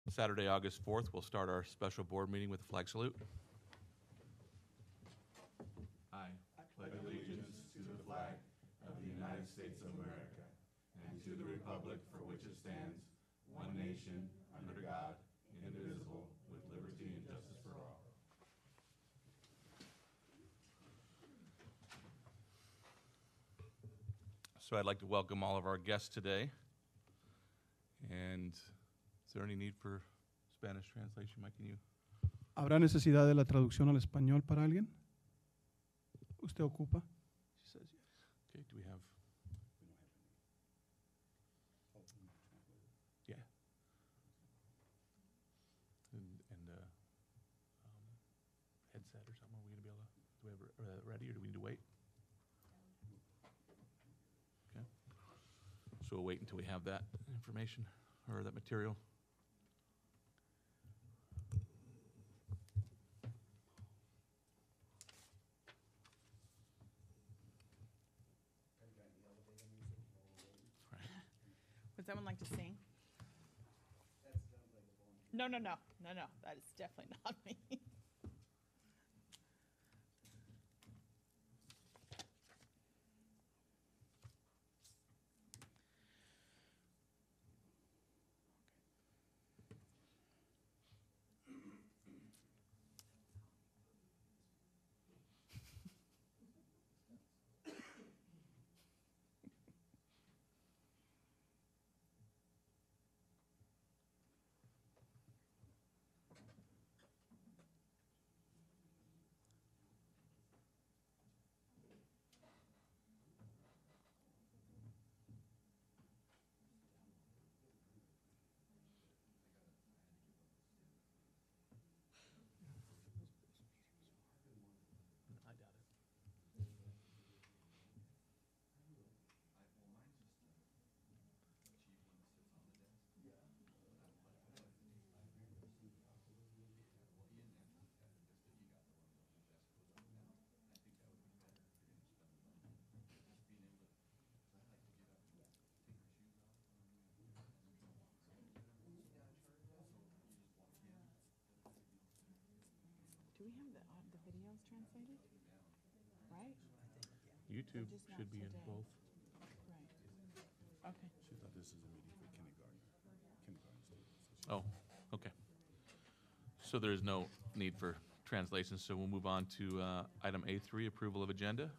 Saturday, August 4th, we'll start our special board meeting with a flag salute. I pledge allegiance to the flag of the United States of America and to the republic for which it stands, one nation, under God, indivisible, with liberty and justice for all. So I'd like to welcome all of our guests today. And is there any need for Spanish translation, Mike? Can you? ¿Habrá necesidad de la traducción al español para alguien? ¿Usted ocupa? She says yes. Okay, do we have? Yeah. And headset or something, are we going to be able to, do we have it ready or do we need to wait? Okay. So we'll wait until we have that information or that material. Would someone like to sing? No. That is definitely not me. I doubt it. Do we have the videos translated? Right? YouTube Just not should be in today. both. Right. Okay. She thought this is a meeting for kindergarten students. Oh, okay. So there's no need for translation, so we'll move on to item A3, approval of agenda.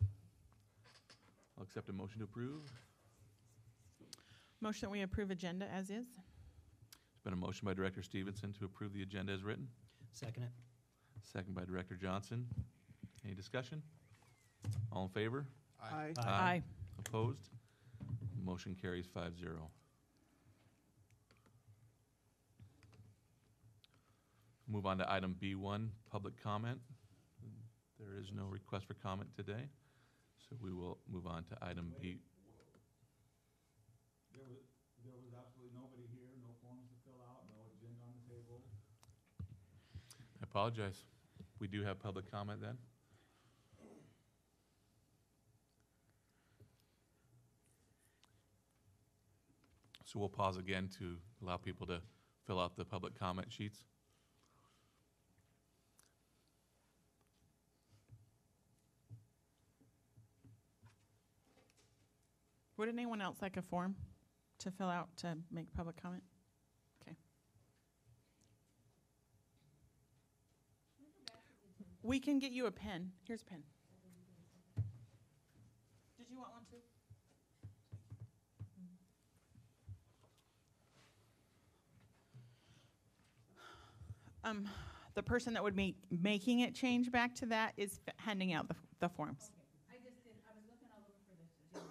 I'll accept a motion to approve. Motion that we approve agenda as is. There's been a motion by Director Stevenson to approve the agenda as written. Second it. Second by Director Johnson. Any discussion? All in favor? Aye. Aye. Opposed? Motion carries 5-0. Move on to item B1, public comment. There is no request for comment today, so we will move on to item B. There was absolutely nobody here, no forms to fill out, no agenda on the table. I apologize. We do have public comment then. So we'll pause again to allow people to fill out the public comment sheets. Would anyone else like a form to fill out to make public comment? Okay. We can get you a pen. Here's a pen. Did you want one too? The person that would be making it change back to that is handing out the forms. I was looking all over for this agenda.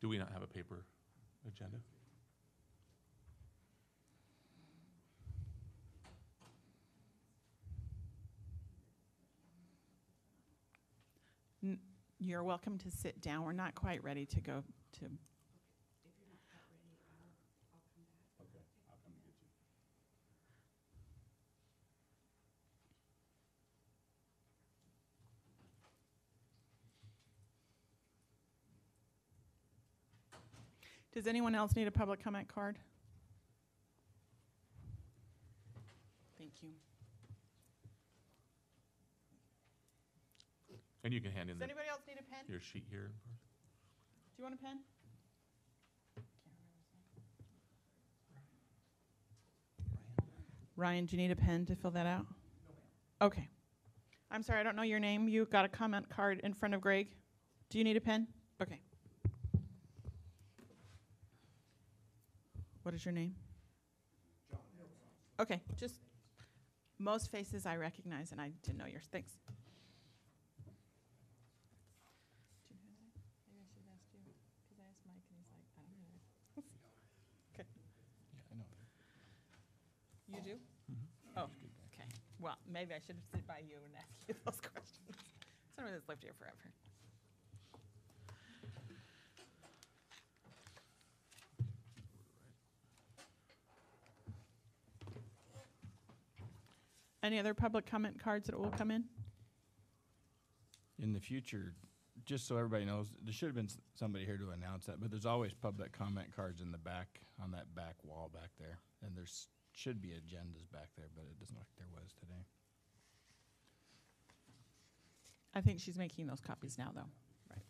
Do we not have a paper agenda? You're welcome to sit down. We're not quite ready to go to. If you're not quite ready, I'll come back. Okay, I'll come to get you. Does anyone else need a public comment card? Thank you. And you can hand in Does anybody else need a pen? your sheet here. Do you want a pen? Ryan, do you need a pen to fill that out? Okay. I'm sorry, I don't know your name. You got a comment card in front of Greg. Do you need a pen? Okay. What is your name? John. Okay, just most faces I recognize, and I didn't know yours. Thanks. Maybe I should have asked you, because I asked Mike, and he's like, I don't know. Okay. Yeah, I know. You do? Oh, okay. Well, maybe I should have stood by you and asked you those questions. Somebody that's lived here forever. Any other public comment cards that will come in? In the future, just so everybody knows, there should have been somebody here to announce that, but there's always public comment cards in the back, on that back wall back there. And there's should be agendas back there, but it doesn't look like there was today. I think she's making those copies now, though. Right.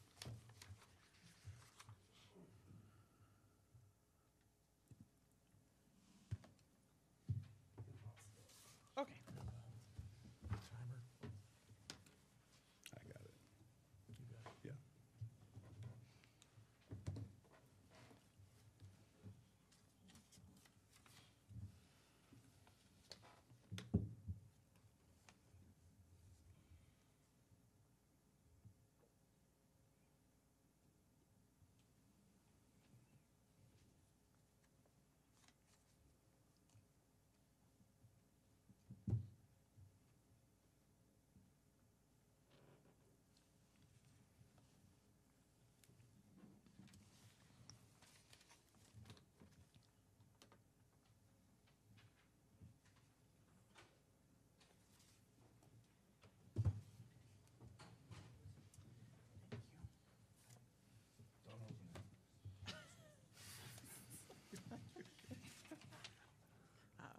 Okay. I got it. Yeah.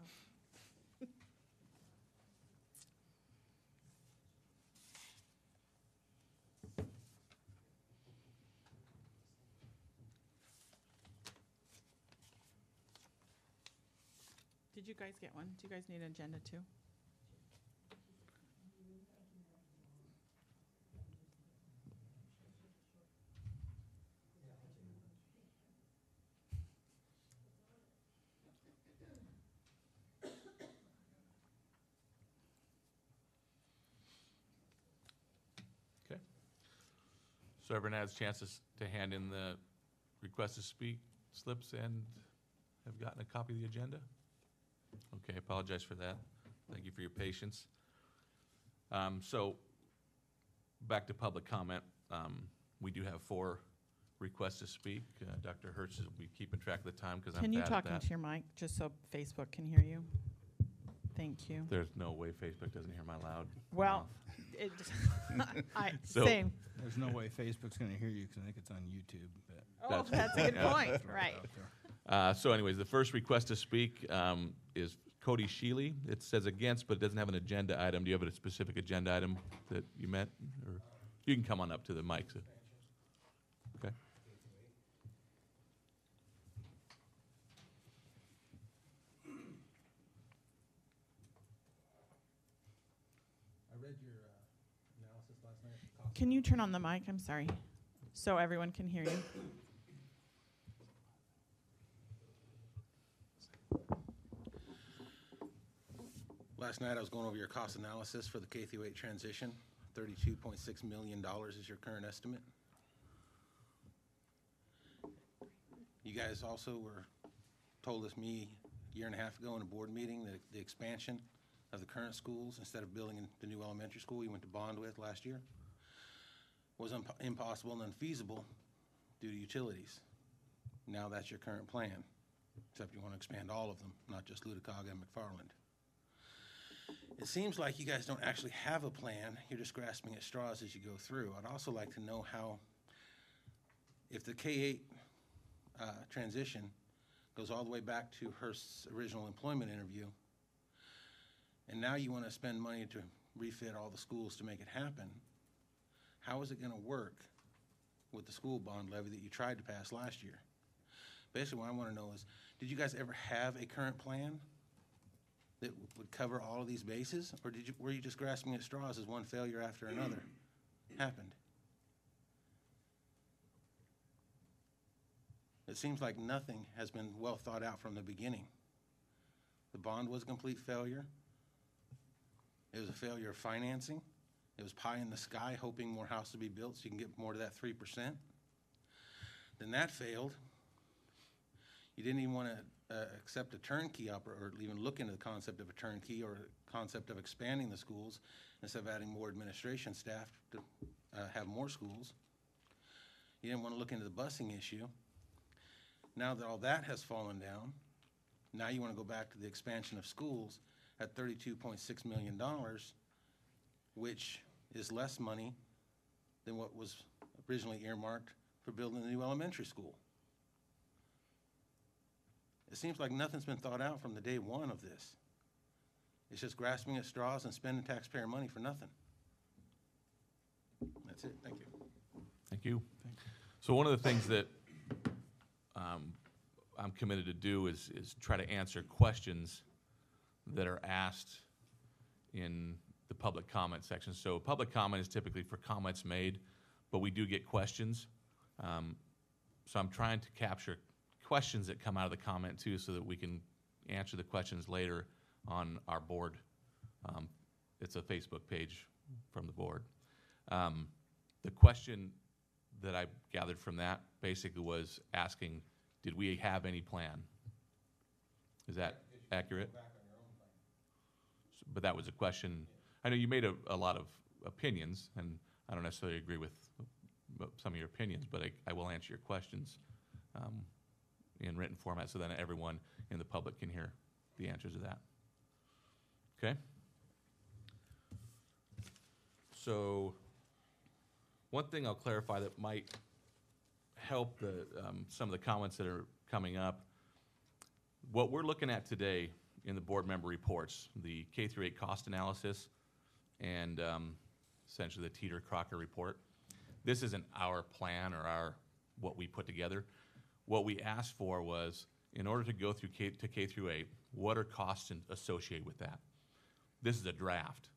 Uh-oh. Did you guys get one? Do you guys need an agenda too? So everyone has chances to hand in the request to speak slips and have gotten a copy of the agenda? Okay, apologize for that. Thank you for your patience. So back to public comment. We do have 4 requests to speak. Dr. Hertz will be keeping track of the time because I'm Can you bad at talk that. into your mic just so Facebook can hear you? Thank you. There's no way Facebook doesn't hear my loud Well, mouth. it, So- same. There's no way Facebook's going to hear you because I think it's on YouTube. But Oh, That's- that's a good yeah. point, throw it right. out there. So anyways, the first request to speak is Cody Sheely. It says against, but it doesn't have an agenda item. Do you have a specific agenda item that you meant? Or you can come on up to the mic. Okay. I read your analysis last night. of cost Can you turn on the mic? I'm sorry. So everyone can hear you. Last night, I was going over your cost analysis for the K through 8 transition. $32.6 million is your current estimate. You guys also told us a year and a half ago in a board meeting that the expansion of the current schools, instead of building the new elementary school you went to bond with last year, was impossible and unfeasible due to utilities. Now that's your current plan, except you want to expand all of them, not just Luticaga and McFarland. It seems like you guys don't actually have a plan. You're just grasping at straws as you go through. I'd also like to know how, if the K-8 transition goes all the way back to her original employment interview. And now you want to spend money to refit all the schools to make it happen. How is it going to work with the school bond levy that you tried to pass last year? Basically, what I want to know is, did you guys ever have a current plan that would cover all of these bases? Or were you just grasping at straws as one failure after another happened? It seems like nothing has been well thought out from the beginning. The bond was a complete failure. It was a failure of financing. It was pie in the sky, hoping more houses would be built so you can get more to that 3%. Then that failed. You didn't even want to accept a turnkey or even look into the concept of a turnkey or a concept of expanding the schools instead of adding more administration staff to have more schools. You didn't want to look into the busing issue. Now that all that has fallen down, now you want to go back to the expansion of schools at $32.6 million, which is less money than what was originally earmarked for building the new elementary school. It seems like nothing's been thought out from the day one of this. It's just grasping at straws and spending taxpayer money for nothing. That's it. Thank you. Thank you. So one of the things that I'm committed to do is try to answer questions that are asked in the public comment section. So public comment is typically for comments made, but we do get questions. So I'm trying to capture questions that come out of the comment too, so that we can answer the questions later on our board. It's a Facebook page from the board. The question that I gathered from that basically was asking, did we have any plan? Is that accurate? But that was a question. I know you made a lot of opinions, and I don't necessarily agree with some of your opinions, but I will answer your questions in written format so that everyone in the public can hear the answers to that. Okay? So one thing I'll clarify that might help some of the comments that are coming up. What we're looking at today in the board member reports, the K-8 cost analysis and essentially the Teeter-Crocker report. This isn't our plan or what we put together. What we asked for was, in order to go through K-8, what are costs associated with that? This is a draft.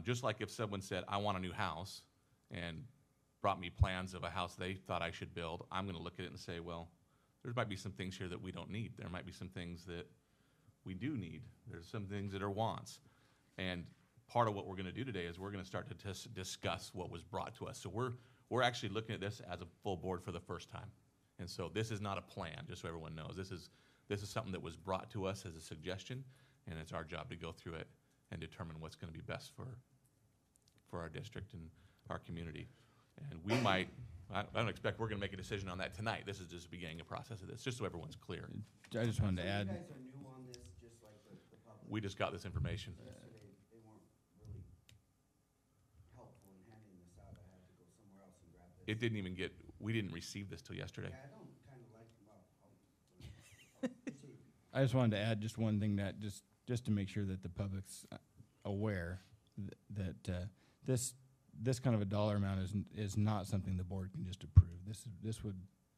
Just like if someone said, I want a new house, and brought me plans of a house they thought I should build, I'm going to look at it and say, well, there might be some things here that we don't need. There might be some things that we do need. There's some things that are wants. And part of what we're going to do today is we're going to start to discuss what was brought to us. So we're actually looking at this as a full board for the first time. And so this is not a plan, just so everyone knows. This is something that was brought to us as a suggestion, and it's our job to go through it and determine what's going to be best for our district and our community. And we might, I don't expect we're going to make a decision on that tonight. This is just beginning a process of this, just so everyone's clear. I just wanted to add, You guys are new on this, just like the public. We just got this information. Yesterday, they weren't really helpful in handing this out. I had to go somewhere else and grab this. It didn't even we didn't receive this till yesterday. Yeah, I don't kind of like, well, proceed. I just wanted to add just one thing that just to make sure that the public's aware that this kind of a dollar amount is not something the board can just approve.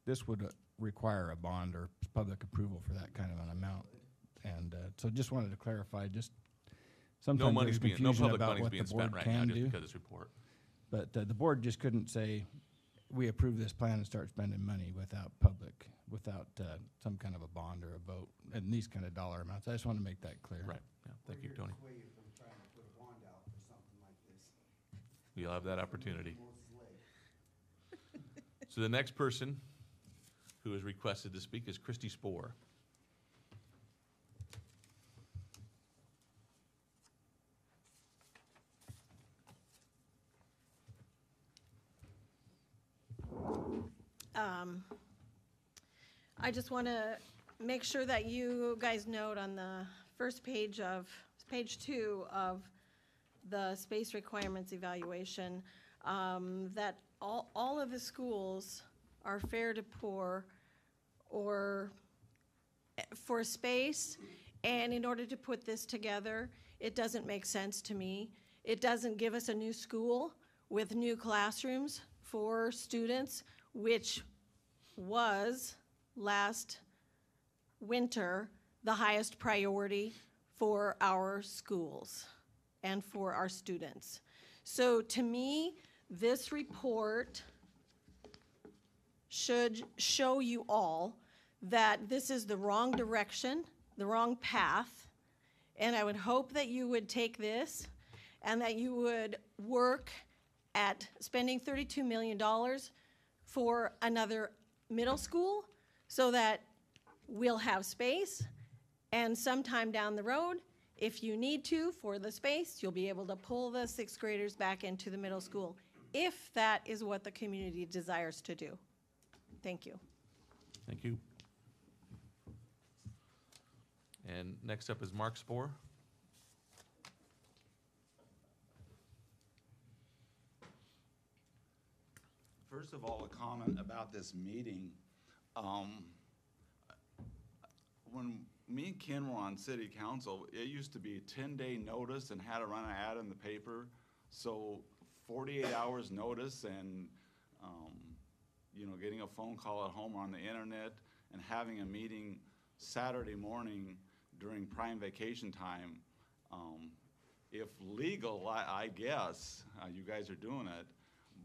This would require a bond or public approval for that kind of an amount. And so just wanted to clarify, just sometimes there's confusion about what the board can do. Because of this report. But the board just couldn't say, we approve this plan and start spending money without some kind of a bond or a vote and these kind of dollar amounts. I just want to make that clear. Right. Yeah. Thank you, We're Tony. here to sway you from trying to put a bond out for something like this. You'll have that opportunity. Moses Lake. So the next person who is requested to speak is Christy Spohr. I just want to make sure that you guys note on the first page of, page 2 of the space requirements evaluation, that all of the schools are fair to poor or for space, and in order to put this together, it doesn't make sense to me. It doesn't give us a new school with new classrooms for students, which was last winter the highest priority for our schools and for our students. So to me, this report should show you all that this is the wrong direction, the wrong path, and I would hope that you would take this and that you would work at spending $32 million for another middle school so that we'll have space, and sometime down the road, if you need to for the space, you'll be able to pull the sixth graders back into the middle school, if that is what the community desires to do. Thank you. Thank you. And next up is Mark Spohr. First of all, a comment about this meeting. When me and Ken were on city council, it used to be a 10-day notice and had to run an ad in the paper. So 48 hours notice and, you know, getting a phone call at home or on the internet and having a meeting Saturday morning during prime vacation time. If legal, I guess, you guys are doing it.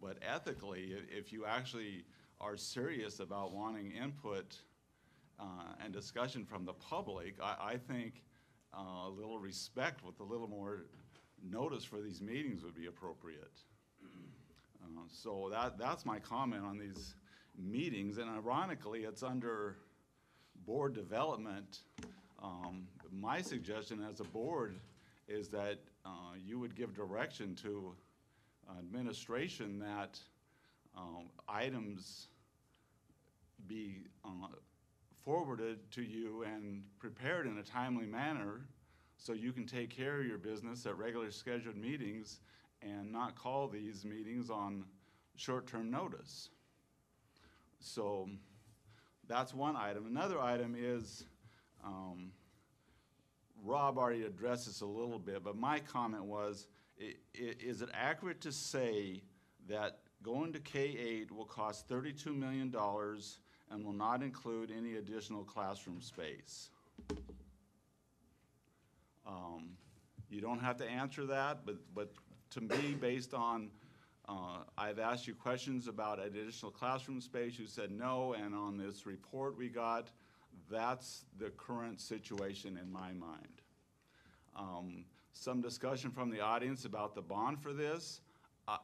But ethically, if you actually are serious about wanting input and discussion from the public, I think a little respect with a little more notice for these meetings would be appropriate. So that's my comment on these meetings, and ironically, it's under board development. My suggestion as a board is that you would give direction to administration that items be forwarded to you and prepared in a timely manner so you can take care of your business at regular scheduled meetings and not call these meetings on short-term notice. So that's one item. Another item is, Rob already addressed this a little bit, but my comment was, is it accurate to say that going to K-8 will cost $32 million and will not include any additional classroom space? You don't have to answer that, but to me, based on, I've asked you questions about additional classroom space, you said no, and on this report we got, that's the current situation in my mind. Some discussion from the audience about the bond for this.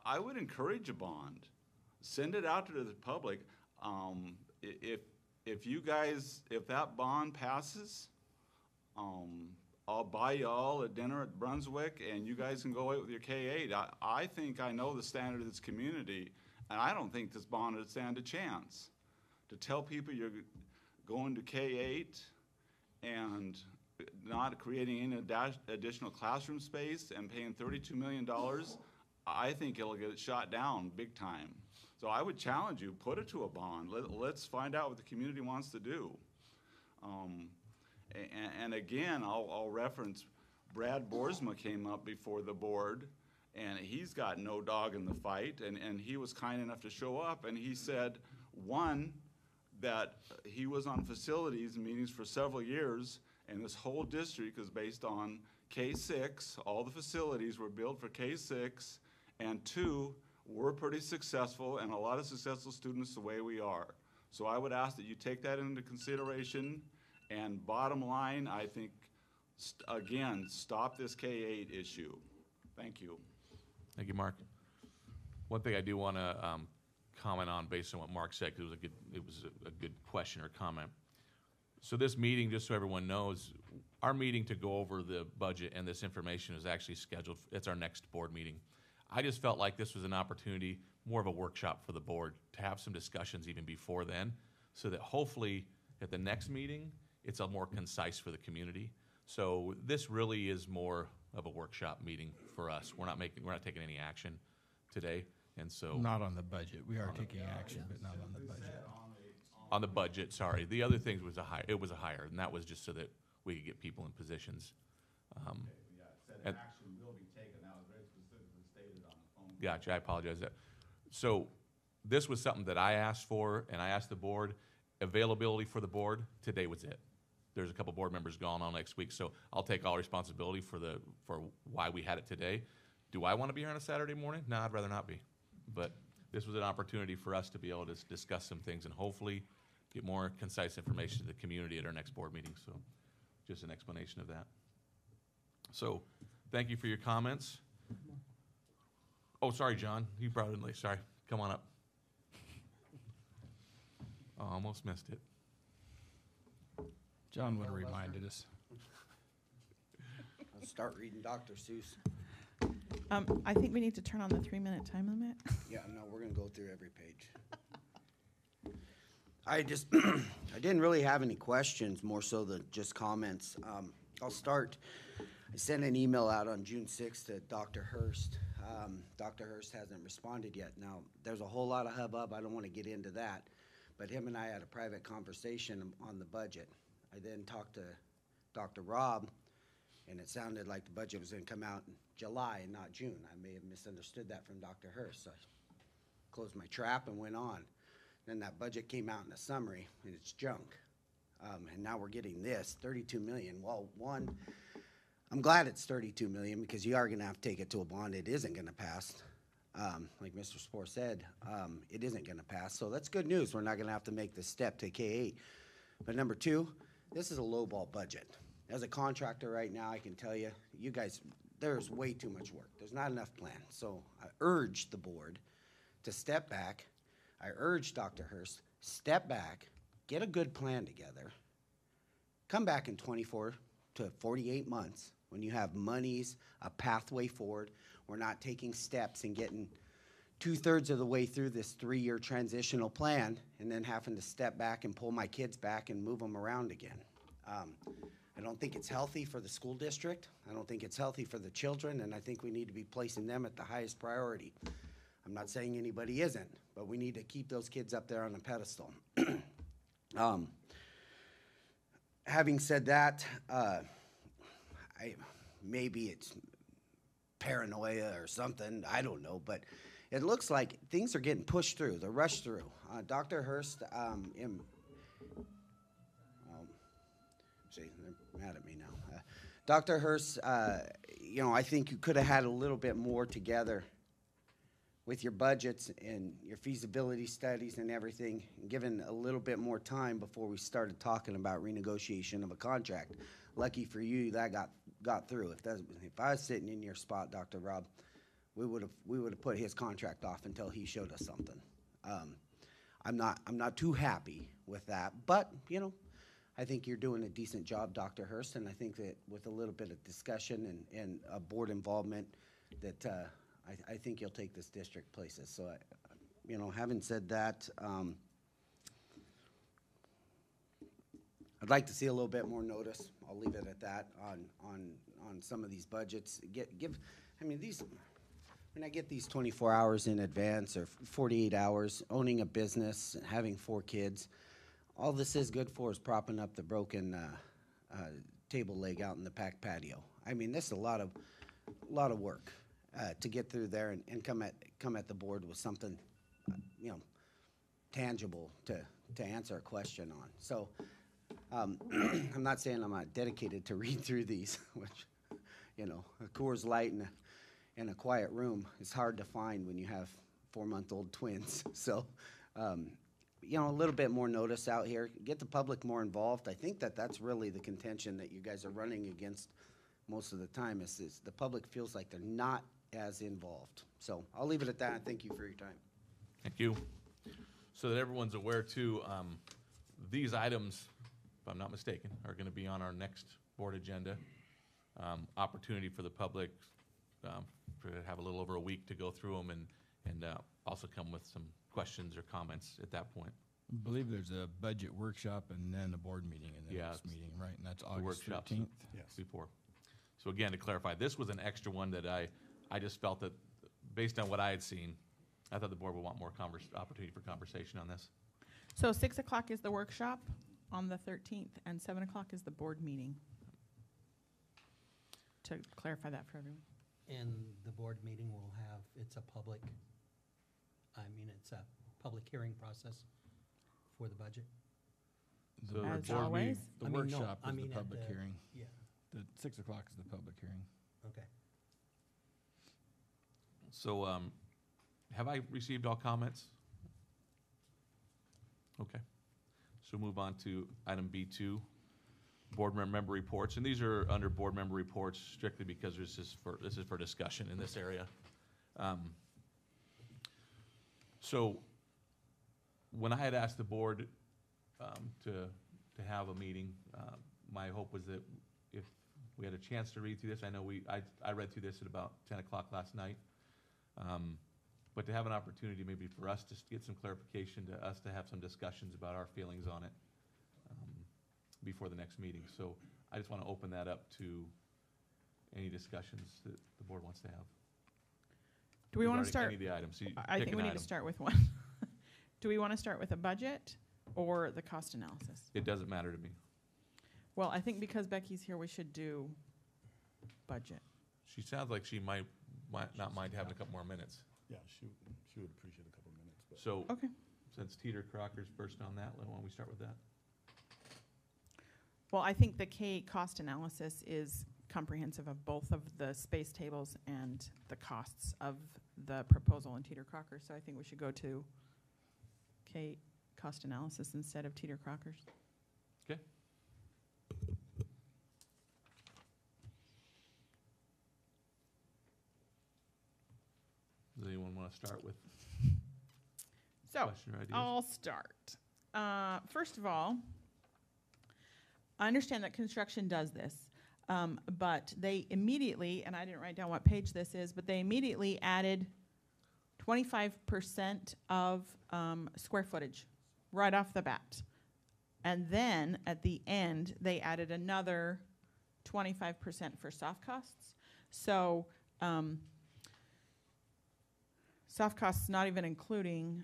I would encourage a bond. Send it out to the public. If you guys, if that bond passes, I'll buy you all a dinner at Brunswick and you guys can go out with your K-8. I think I know the standard of this community, and I don't think this bond would stand a chance. To tell people you're going to K-8 and not creating any additional classroom space and paying $32 million, I think it'll get shot down big time. So I would challenge you, put it to a bond. Let's find out what the community wants to do. And again, I'll reference Brad Boersma came up before the board, and he's got no dog in the fight, and he was kind enough to show up, and he said, one, that he was on facilities meetings for several years, and this whole district is based on K-6. All the facilities were built for K-6, and two, we're pretty successful, and a lot of successful students the way we are. So I would ask that you take that into consideration, and bottom line, I think, again, stop this K-8 issue. Thank you. Thank you, Mark. One thing I do want to comment on based on what Mark said, because it was a good question or comment. So this meeting, just so everyone knows, our meeting to go over the budget and this information is actually scheduled. It's our next board meeting. I just felt like this was an opportunity, more of a workshop for the board, to have some discussions even before then, so that hopefully at the next meeting, it's a more concise for the community. So this really is more of a workshop meeting for us. We're not taking any action today, and so Not on the budget. We are taking action, but not on the budget. On the budget, sorry. The other things was it was a higher, and that was just so that we could get people in positions. Yeah, it said and- action will be taken, that was very specifically stated on the phone. Gotcha, I apologize. So this was something that I asked for, and I asked the board, availability for the board, today was it. There's a couple board members gone on next week, so I'll take all responsibility for why we had it today. Do I want to be here on a Saturday morning? No, I'd rather not be. But this was an opportunity for us to be able to discuss some things and hopefully get more concise information to the community at our next board meeting. So just an explanation of that. So thank you for your comments. Oh, sorry, John. You brought it in late. Sorry. Come on up. Oh, almost missed it. John would have reminded us. I'll start reading Dr. Seuss. I think we need to turn on the 3-minute time limit. Yeah, no, we're gonna go through every page. I just, I didn't really have any questions, more so than just comments. I'll start, I sent an email out on June 6th to Dr. Hurst. Dr. Hurst hasn't responded yet. Now, there's a whole lot of hubbub, I don't wanna get into that, but him and I had a private conversation on the budget. I then talked to Dr. Rob, and it sounded like the budget was gonna come out in July and not June. I may have misunderstood that from Dr. Hurst, so I closed my trap and went on. Then that budget came out in a summary, and it's junk. And now we're getting this, 32 million. Well, one, I'm glad it's 32 million because you are gonna have to take it to a bond. It isn't gonna pass. Like Mr. Spohr said, it isn't gonna pass. So that's good news. We're not gonna have to make this step to K-8. But number two, this is a lowball budget. As a contractor right now, I can tell you, you guys, there's way too much work. There's not enough plan. So I urge the board to step back. I urge Dr. Hurst, step back, get a good plan together. Come back in 24 to 48 months when you have monies, a pathway forward. We're not taking steps and getting 2/3 of the way through this 3-year transitional plan and then having to step back and pull my kids back and move them around again. I don't think it's healthy for the school district. I don't think it's healthy for the children, and I think we need to be placing them at the highest priority. I'm not saying anybody isn't, but we need to keep those kids up there on a pedestal. Having said that, maybe it's paranoia or something, I don't know, but it looks like things are getting pushed through, they're rushed through. Dr. Hurst, see, they're mad at me now. Dr. Hurst, I think you could have had a little bit more together with your budgets and your feasibility studies and everything, and given a little bit more time before we started talking about renegotiation of a contract. Lucky for you, that got through. If I was sitting in your spot, Dr. Rob, we would have put his contract off until he showed us something. I'm not too happy with that, but I think you're doing a decent job, Dr. Hurst, and I think that with a little bit of discussion and a board involvement, that I think you'll take this district places. So, having said that, I'd like to see a little bit more notice. I'll leave it at that on some of these budgets. When I get these 24 hours in advance or 48 hours, owning a business, having 4 kids, all this is good for is propping up the broken table leg out in the back patio. This is a lot of work to get through there and come at the board with something, tangible to answer a question on. So I'm not saying I'm not dedicated to read through these, which, a Coors Light in a quiet room is hard to find when you have 4-month-old twins. So, a little bit more notice out here, get the public more involved. I think that's really the contention that you guys are running against most of the time is the public feels like they're not as involved. So I'll leave it at that. Thank you for your time. Thank you. So that everyone's aware too, these items, if I'm not mistaken, are going to be on our next board agenda. Opportunity for the public to have a little over a week to go through them and also come with some questions or comments at that point. I believe there's a budget workshop and then a board meeting and then this meeting, right? And that's August 15th. Yes. Before. So again, to clarify, this was an extra one that I just felt that based on what I had seen, I thought the board would want more opportunity for conversation on this. So 6 o'clock is the workshop on the 13th, and 7 o'clock is the board meeting. To clarify that for everyone. And the board meeting will have, it's a public hearing process for the budget. The As board always? meeting- The I mean, no, workshop I is the mean at public the- hearing. Yeah, The 6 o'clock is the public hearing. okay. So, have I received all comments? Okay. So move on to item B2, board member reports. And these are under board member reports strictly because this is for discussion in this area. So when I had asked the board to have a meeting, my hope was that if we had a chance to read through this, I know I read through this at about 10 o'clock last night, but to have an opportunity maybe for us to get some clarification, to us to have some discussions about our feelings on it before the next meeting. So I just want to open that up to any discussions that the board wants to have. Do we want to regarding start? Any of the items. So you I pick think an we need to item. start with one. Do we want to start with a budget or the cost analysis? It doesn't matter to me. Well, I think because Becky's here, we should do budget. She sounds like she might not mind having a couple more minutes. Yeah, she would appreciate a couple of minutes, but. So Okay. since Teeter Crocker's first on that, why don't we start with that? Well, I think the K cost analysis is comprehensive of both of the space tables and the costs of the proposal in Teeter Crocker. So I think we should go to K cost analysis instead of Teeter Crocker's. Okay. Does anyone want to start with So question or ideas? I'll start. First of all, I understand that construction does this, but they immediately, and I didn't write down what page this is, but they immediately added 25% of square footage right off the bat. And then at the end, they added another 25% for soft costs. So soft costs not even including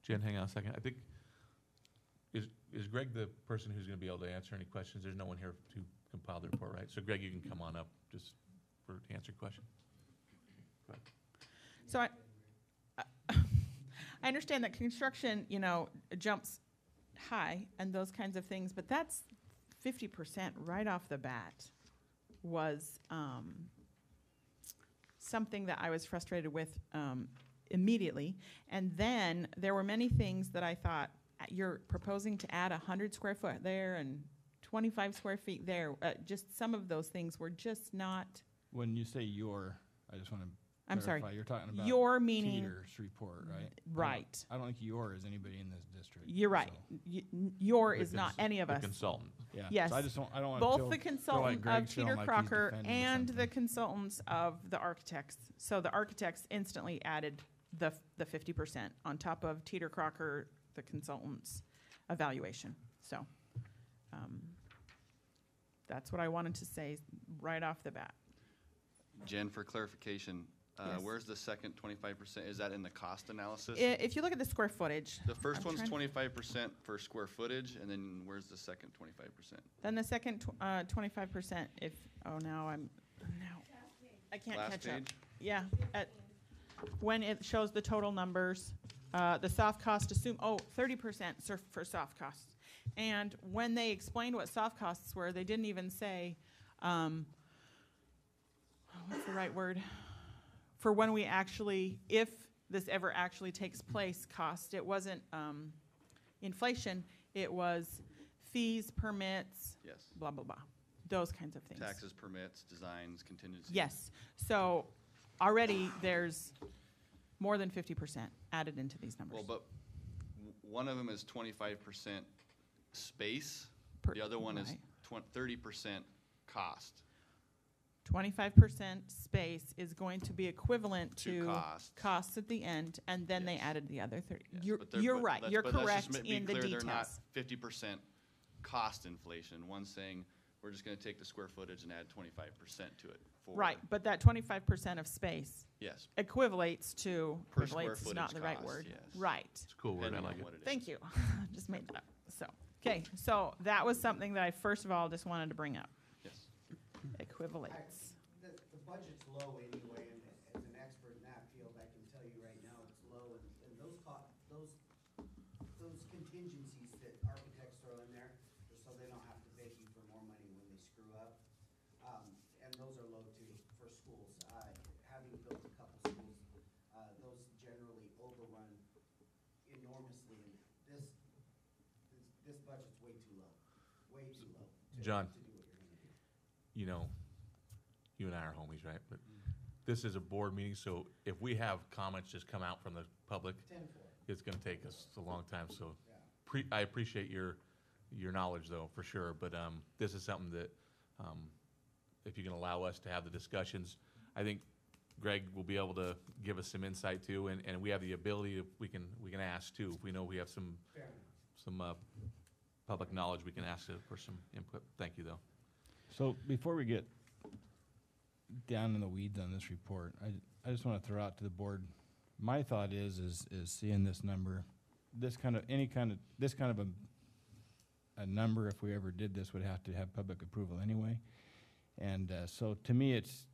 Jen, hang on a second. I think, is Greg the person who's going to be able to answer any questions? There's no one here to compile the report, right? So Greg, you can come on up just to answer a question. Go ahead. So I understand that construction, jumps high and those kinds of things, but that's 50% right off the bat was something that I was frustrated with immediately. And then there were many things that I thought, you're proposing to add 100 square foot there and 25 square feet there. Just some of those things were just not. When you say your, I just want to I'm sorry. clarify, you're talking about Your meaning. Teeter's report, right? Right. I don't think your is anybody in this district. You're right. so- Your The is not cons- any of the us. consultant. Yeah. Yes. So I don't want Both to the feel like consultant of Greg's feeling Teeter like he's Crocker defending and the something. consultants of the architects. So the architects instantly added the 50% on top of Teeter Crocker, the consultant's evaluation. So that's what I wanted to say right off the bat. Jen, for clarification, Yes. where's the second 25%? Is that in the cost analysis? If you look at the square footage, The first I'm one's trying- 25% for square footage, and then where's the second 25%? then the second 25%, now I can't Last catch up. page? Yeah, when it shows the total numbers, the soft cost 30% for soft costs. And when they explained what soft costs were, they didn't even say, what's the right word? For when we actually, if this ever actually takes place, cost. It wasn't inflation, it was fees, permits, Yes. blah, blah, blah, those kinds of things. Taxes, permits, designs, contingencies. Yes. So already there's more than 50% added into these numbers. Well, but one of them is 25% space. Per- The other one is right. 30% cost. 25% space is going to be equivalent To to costs. costs at the end, and then they Yes. added the other 30. Yes, You're, but they're- you're but right. let's- You're but let's just correct be in the clear, they're not details. 50% cost inflation. One's saying we're just gonna take the square footage and add 25% to it. For Right, but that 25% of space Yes, equivalates to, Per square equivalates is not footage the right cost, word. yes. Right. It's a cool word, I depending like on it. what it is. Thank you. Just made that up. So, okay, so that was something that I first of all just wanted to bring up. Yes. Equivalates. The budget's low anyway, and as an expert in that field, I can tell you right now, it's low, and those contingencies that architects throw in there, just so they don't have to beg you for more money when they screw up, and those are low too, for schools. Having built a couple schools, those generally overrun enormously, and this budget's way too low, John. to do what you're gonna do. You know, you and I are homies, right? But this is a board meeting, so if we have comments just come out from the public, 10-4. it's gonna take us a long time, so Yeah. I appreciate your knowledge though, for sure, but, this is something that, if you can allow us to have the discussions, I think Greg will be able to give us some insight too, and we have the ability to, we can ask too. If we know we have some, Fair enough. some, public knowledge, we can ask for some input. Thank you though. So before we get down in the weeds on this report, I just want to throw out to the board, my thought is seeing this number, this kind of a number, if we ever did this, would have to have public approval anyway. And so to me, it's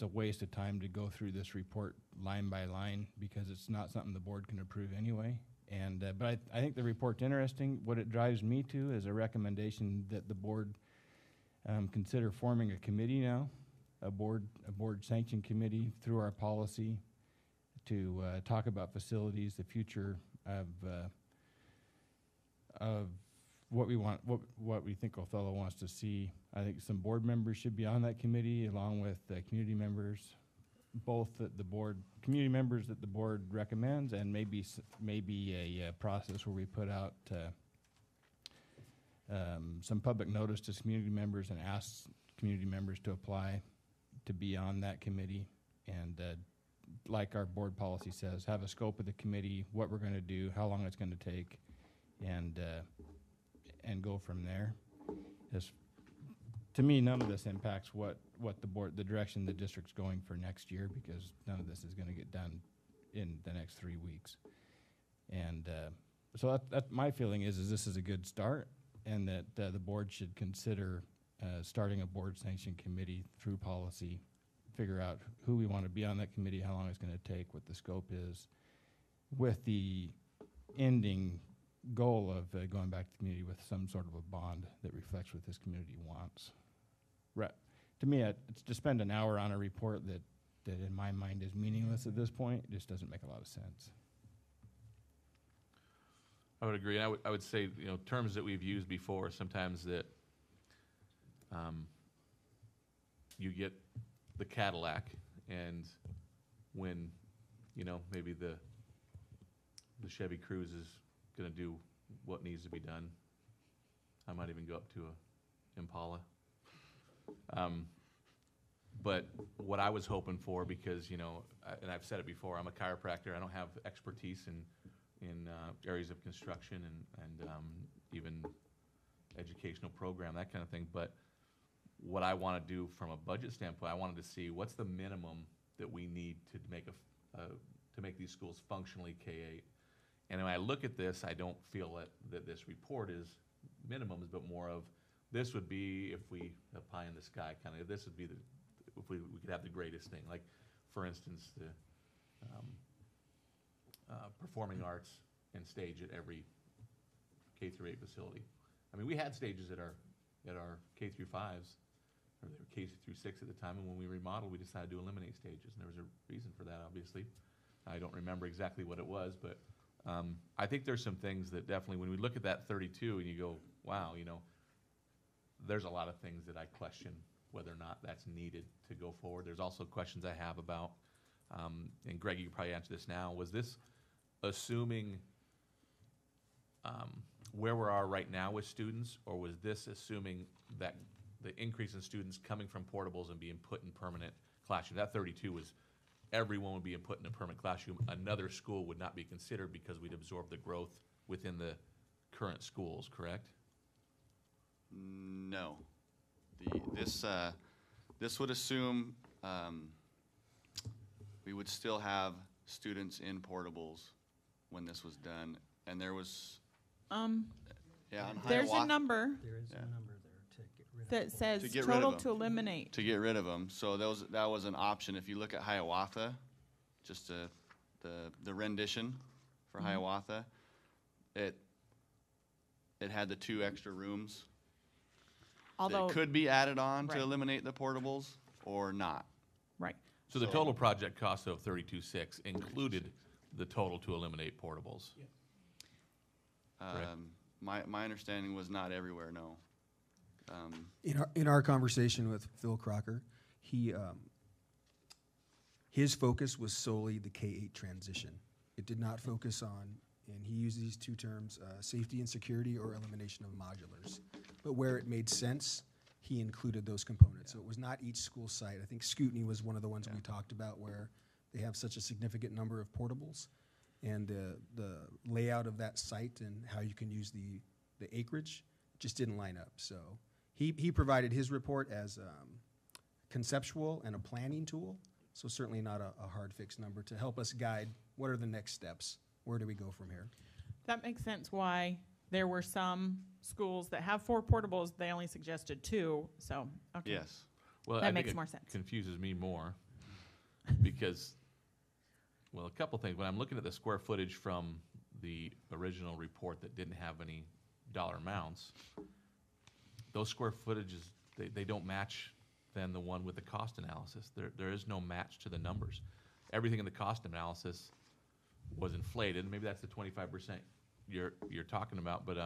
a waste of time to go through this report line by line, because it's not something the board can approve anyway. And but I think the report's interesting. What it drives me to is a recommendation that the board consider forming a committee now, a board sanction committee through our policy to talk about facilities, the future of what we want, what we think Othello wants to see. I think some board members should be on that committee, along with community members, both that the board, community members that the board recommends, and maybe a process where we put out some public notice to community members and ask community members to apply to be on that committee. And like our board policy says, have a scope of the committee, what we're going to do, how long it's going to take, and go from there. To me, none of this impacts what the direction the district's going for next year, because none of this is going to get done in the next 3 weeks. And so that my feeling is this is a good start, and that the board should consider starting a board sanction committee through policy, figure out who we want to be on that committee, how long it's going to take, what the scope is, with the ending goal of going back to the community with some sort of a bond that reflects what this community wants. To me, it's to spend an hour on a report that in my mind is meaningless at this point. It just doesn't make a lot of sense. I would agree. I would say, terms that we've used before, sometimes that you get the Cadillac, and when, maybe the Chevy Cruze is going to do what needs to be done, I might even go up to a Impala. But what I was hoping for, because, and I've said it before, I'm a chiropractor. I don't have expertise in areas of construction and even educational program, that kind of thing. But what I want to do from a budget standpoint, I wanted to see what's the minimum that we need to make to make these schools functionally K-8. And when I look at this, I don't feel that this report is minimums, but more of, this would be if we have pie in the sky kind of. This would be if we could have the greatest thing. Like, for instance, the performing arts and stage at every K through 8 facility. I mean, we had stages at our K through 5s, or they were K through 6 at the time. And when we remodeled, we decided to eliminate stages, and there was a reason for that. Obviously, I don't remember exactly what it was, but I think there's some things that definitely, when we look at that 32 and you go, wow, there's a lot of things that I question whether or not that's needed to go forward. There's also questions I have about, and Greg, you can probably answer this now, was this assuming where we are right now with students, or was this assuming that the increase in students coming from portables and being put in permanent classrooms? That 32 was everyone would be put in a permanent classroom. Another school would not be considered because we'd absorb the growth within the current schools, correct? No. This would assume we would still have students in portables when this was done, and there was, on There's a Hiawatha- number There is Yeah. a number there to get rid of. that says To get rid total of to eliminate. to get rid of them. So that was an option. If you look at Hiawatha, just the rendition for Hiawatha, it had the 2 extra rooms Although, that could be added on Right. to eliminate the portables or not. right. So the total project cost of 32.6 included the total to eliminate portables. Correct. My understanding was not everywhere, no. In our conversation with Phil Crocker, his focus was solely the K-8 transition. It did not focus on, and he used these 2 terms, safety and security or elimination of modulars. But where it made sense, he included those components. So it was not each school site. I think Scootney was one of the ones we talked about where they have such a significant number of portables. And the layout of that site and how you can use the acreage just didn't line up. So he provided his report as conceptual and a planning tool. So certainly not a hard fixed number to help us guide what are the next steps. Where do we go from here? That makes sense why there were some schools that have 4 portables, they only suggested 2, so, okay. Yes. Well, That I think makes it more sense. confuses me more because, well, a couple things. When I'm looking at the square footage from the original report that didn't have any dollar amounts, those square footages, they don't match then the one with the cost analysis. There is no match to the numbers. Everything in the cost analysis was inflated. Maybe that's the 25% you're talking about, but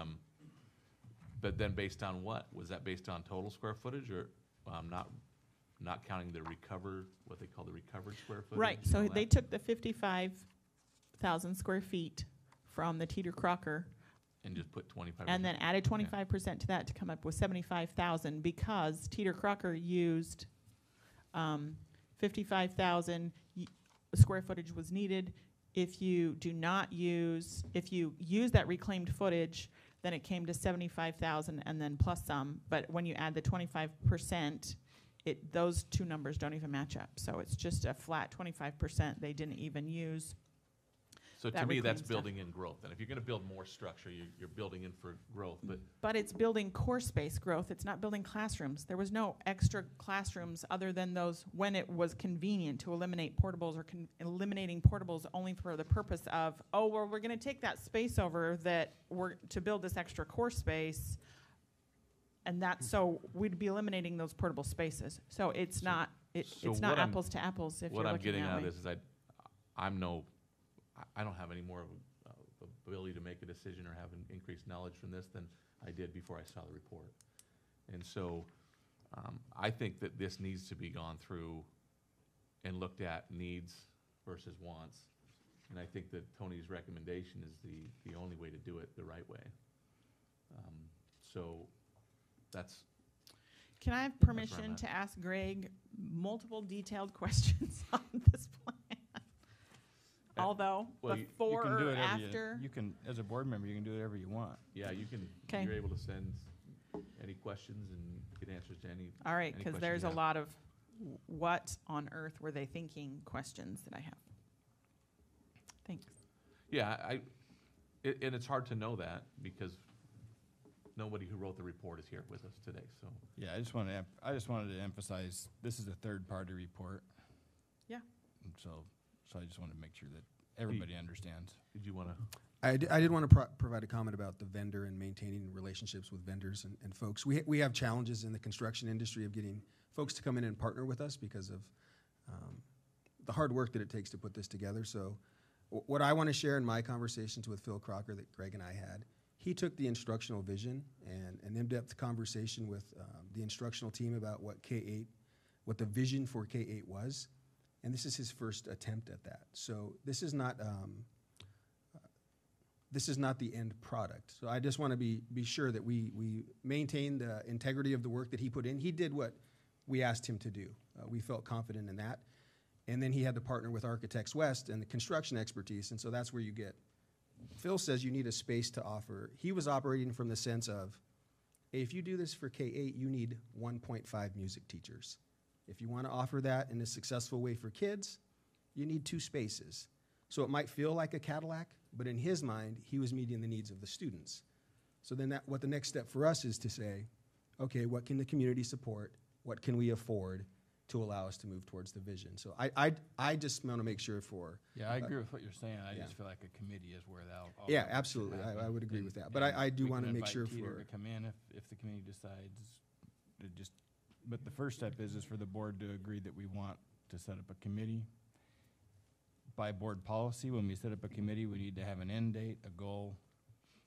then based on what? Was that based on total square footage or not counting the what they call the recovered square footage? Right, and so all they that? took the 55,000 square feet from the Teeter Crocker And just put 25%. and then added 25% to that to come up with 75,000 because Teeter Crocker used 55,000 square footage was needed. If you use that reclaimed footage, then it came to 75,000 and then plus some. But when you add the 25%, those 2 numbers don't even match up. So it's just a flat 25%. They didn't even use. So to that me, that's reclaimed stuff. building in growth. And if you're going to build more structure, you're building in for growth. But it's building core space growth. It's not building classrooms. There was no extra classrooms other than those when it was convenient to eliminate portables or eliminating portables only for the purpose of, we're going to take that space over to build this extra core space. And so we'd be eliminating those portable spaces. So it's not so it's not what I'm- apples to apples if you're What I'm looking getting that out of way. this is I don't have any more of ability to make a decision or have an increased knowledge from this than I did before I saw the report. And so I think that this needs to be gone through and looked at needs versus wants. And I think that Tony's recommendation is the only way to do it the right way. So that's. Can I have where I'm permission at. to ask Greg multiple detailed questions on this plan? Although, Well, you before You can do or it after? You can, as a board member, you can do whatever you want. Yeah, you can. 'Kay. You're able to send any questions and get answers to any. All right, any because question there's you a have. lot of what on earth were they thinking questions that I have. Thanks. Yeah, and it's hard to know that because nobody who wrote the report is here with us today. So Yeah, I just wanted to emphasize, this is a third-party report. Yeah. And so I just wanted to make sure that everybody understands. did you want to? I did want to provide a comment about the vendor and maintaining relationships with vendors and folks. We have challenges in the construction industry of getting folks to come in and partner with us because of the hard work that it takes to put this together. So what I want to share in my conversations with Phil Crocker that Greg and I had, he took the instructional vision and an in-depth conversation with the instructional team about what the vision for K-8 was. And this is his first attempt at that. So this is not the end product. So I just want to be sure that we maintain the integrity of the work that he put in. He did what we asked him to do. We felt confident in that. And then he had to partner with Architects West and the construction expertise. And so that's where you get, Phil says you need a space to offer. He was operating from the sense of, If you do this for K-8, you need 1.5 music teachers. If you want to offer that in a successful way for kids, you need 2 spaces. So it might feel like a Cadillac, but in his mind, he was meeting the needs of the students. So then what the next step for us is to say, okay, what can the community support? What can we afford to allow us to move towards the vision? So I just want to make sure for. Yeah, I agree with what you're saying. I yeah. just feel like a committee is where that all. Yeah, absolutely. I would agree with that. But I do want to make sure We can invite Peter for. to come in if the committee decides. It just, but the first step is for the board to agree that we want to set up a committee. By board policy, when we set up a committee, we need to have an end date, a goal,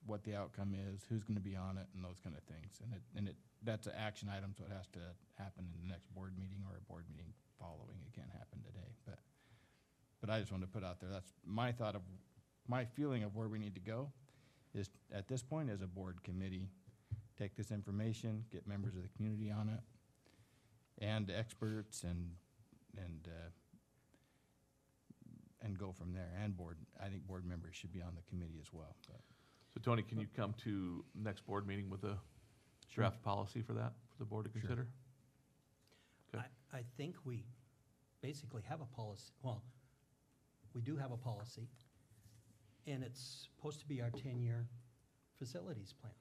what the outcome is, who's going to be on it, and those kind of things. And that's an action item, so it has to happen in the next board meeting or a board meeting following. It can't happen today. But I just wanted to put out there, that's my thought of, my feeling of where we need to go is, at this point, as a board committee, take this information, get members of the community on it, and experts, and go from there. And I think board members should be on the committee as well. But. So Tony, can you come to next board meeting with a draft policy for that, for the board to consider? Okay. I think we basically have a policy. Well, we do have a policy, and it's supposed to be our 10-year facilities plan.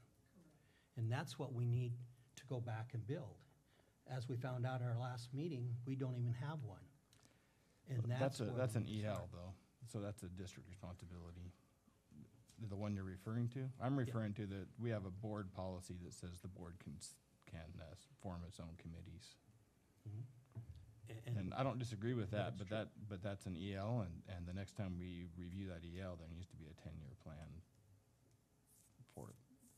And that's what we need to go back and build. As we found out at our last meeting, we don't even have one. And that's an EL though, so that's a district responsibility. The one you're referring to? I'm referring to we have a board policy that says the board can form its own committees. Mm-hmm. And I don't disagree with that, but that's an EL, and the next time we review that EL, there needs to be a 10-year plan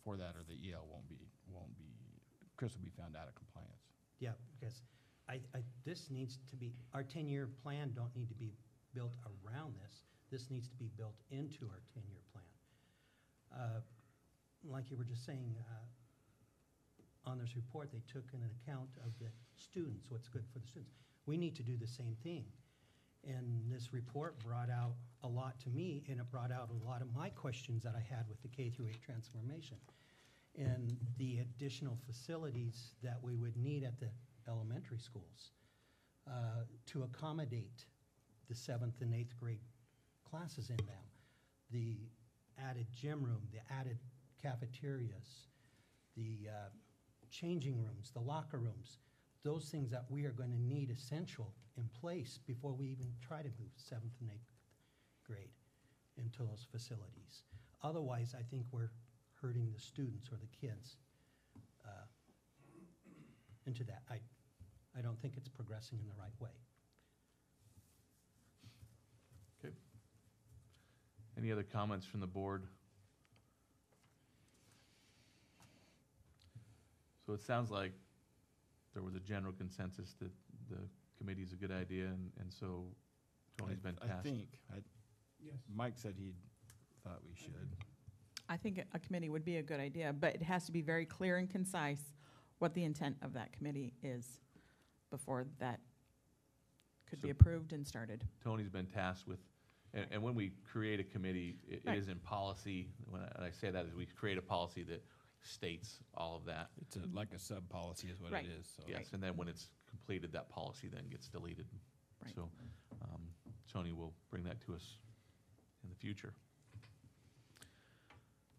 for that, or the EL won't be, Chris will be found out of compliance. Yeah, because this needs to be, our 10-year plan don't need to be built around this. This needs to be built into our 10-year plan. Like you were just saying, on this report, they took an account of the students, what's good for the students. We need to do the same thing. And this report brought out a lot to me, and it brought out a lot of my questions that I had with the K-8 transformation. And the additional facilities that we would need at the elementary schools to accommodate the 7th and 8th grade classes in them. The added gym room, the added cafeterias, the changing rooms, the locker rooms, those things that we are going to need essential in place before we even try to move 7th and 8th grade into those facilities. Otherwise, I think we're hurting the students or the kids into that. I don't think it's progressing in the right way. Okay. Any other comments from the board? So it sounds like there was a general consensus that the committee's a good idea, and so Tony's been tasked. Mike said he thought we should. I think a committee would be a good idea, but it has to be very clear and concise what the intent of that committee is before that could be approved and started. Tony's been tasked with, and when we create a committee, it Right. is in policy. When I say that, is we create a policy that states all of that. It's like a sub-policy is what Right. it is. So. Yes, and then when it's completed, that policy then gets deleted. Right. So Tony will bring that to us in the future.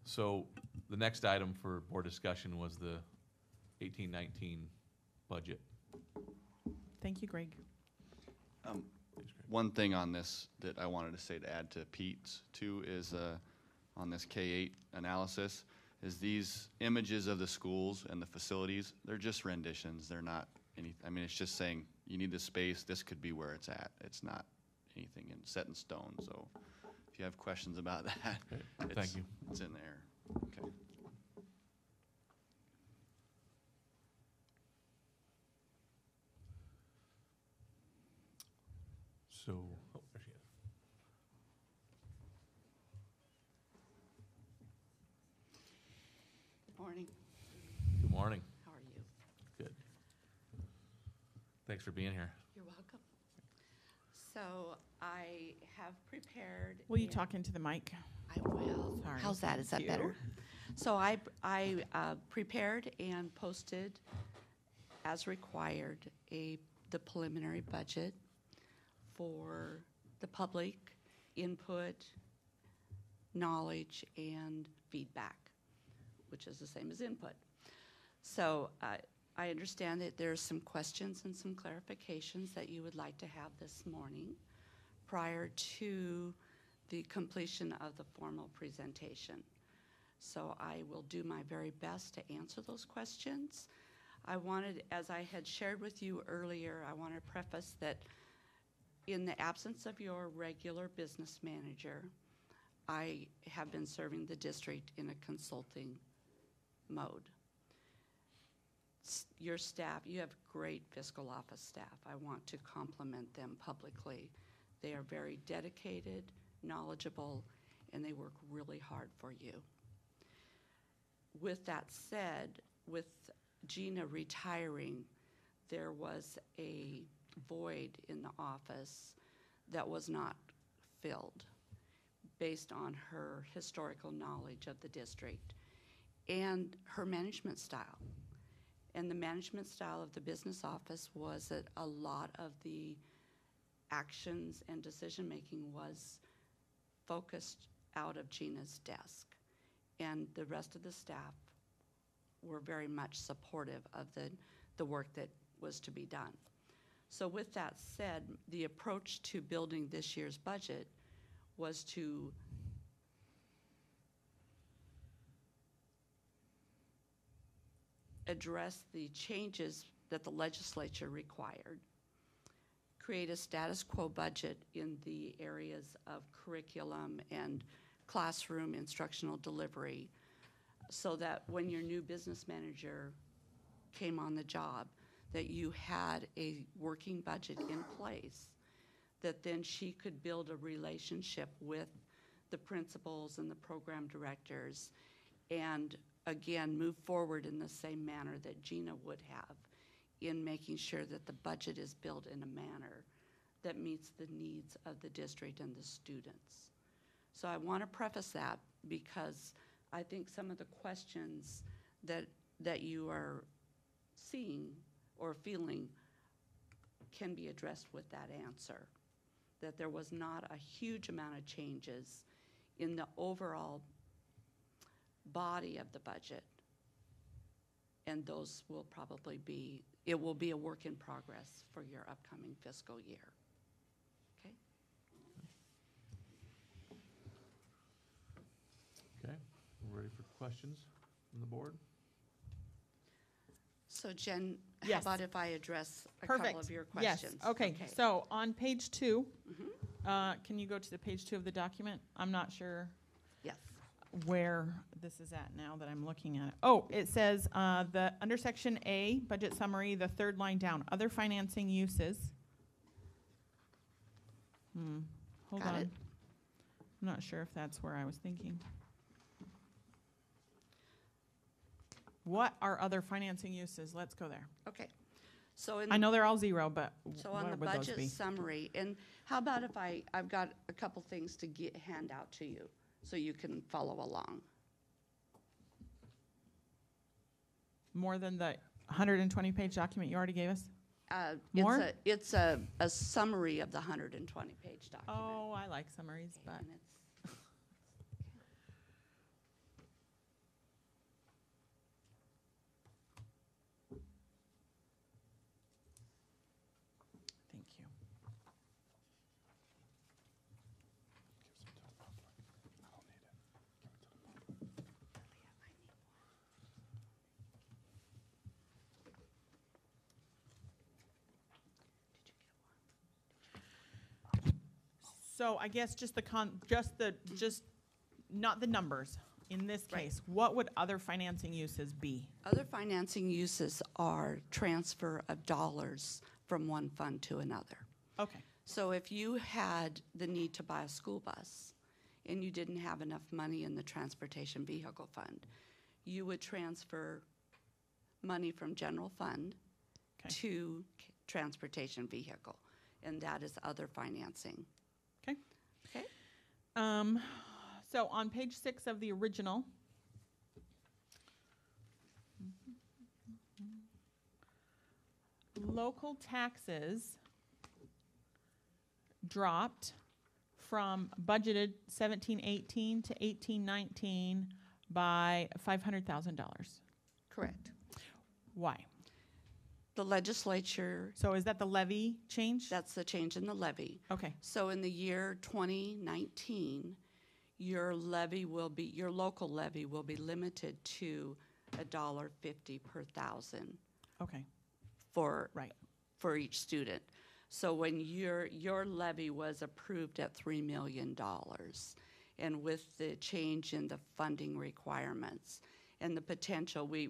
So the next item for board discussion was the 18-19 budget. Thank you, Greg. One thing on this that I wanted to say to add to Pete's too is on this K-8 analysis is these images of the schools and the facilities, they're just renditions. They're not I mean, it's just saying you need this space, this could be where it's at. It's not anything set in stone. So if you have questions about that, Okay. Thank you. It's in there. Okay. So, oh, there she is. Morning. Good morning. How are you? Good. Thanks for being here. You're welcome. So I have prepared. Will you and- talk into the mic? I will. Sorry. How's that? Is that Thank better? you. So I prepared and posted, as required, the preliminary budget for the public input, knowledge, and feedback, which is the same as input. So I understand that there's some questions and some clarifications that you would like to have this morning prior to the completion of the formal presentation. So I will do my very best to answer those questions. I wanted, as I had shared with you earlier, I want to preface that in the absence of your regular business manager, I have been serving the district in a consulting mode. Your staff, you have great fiscal office staff. I want to compliment them publicly. They are very dedicated, knowledgeable, and they work really hard for you. With that said, with Gina retiring, there was a void in the office that was not filled based on her historical knowledge of the district and her management style. And the management style of the business office was that a lot of the actions and decision-making was focused out of Gina's desk. And the rest of the staff were very much supportive of the work that was to be done. So with that said, the approach to building this year's budget was to address the changes that the legislature required, create a status quo budget in the areas of curriculum and classroom instructional delivery, so that when your new business manager came on the job, that you had a working budget in place, that then she could build a relationship with the principals and the program directors, and again, move forward in the same manner that Gina would have in making sure that the budget is built in a manner that meets the needs of the district and the students. So I want to preface that because I think some of the questions that you are seeing or feeling can be addressed with that answer, that there was not a huge amount of changes in the overall body of the budget, and those will probably be, it will be a work in progress for your upcoming fiscal year. Okay? Okay, we're ready for questions from the board? So Jen, how Yes. about if I address a couple of your questions? Yes, okay. So on page 2, can you go to the page 2 of the document? I'm not sure Yes. where this is at now that I'm looking at it. Oh, it says the under section A, budget summary, the third line down, other financing uses. Hold Got on. it. I'm not sure if that's where I was thinking. What are other financing uses? Let's go there. Okay. So in I know they're all zero, but So what on the would those budget be? summary, and how about if I've got a couple things to hand out to you so you can follow along. More than the 120-page document you already gave us? More? It's a summary of the 120-page document. Oh, I like summaries, but And it's- thank you. So I guess just not the numbers. In this Right. case, what would other financing uses be? Other financing uses are transfer of dollars from one fund to another. Okay. So if you had the need to buy a school bus and you didn't have enough money in the transportation vehicle fund, you would transfer money from general fund Okay. to transportation vehicle. and that is other financing. Okay. Okay? So on page 6 of the original, local taxes dropped from budgeted 17-18 to 18-19 by $500,000. Correct. Why? The legislature, So is that the levy change? that's the change in the levy. Okay. So in the year 2019, your local levy will be limited to $1.50 per thousand Okay. for Right. for each student. So when your levy was approved at $3 million, and with the change in the funding requirements and the potential, we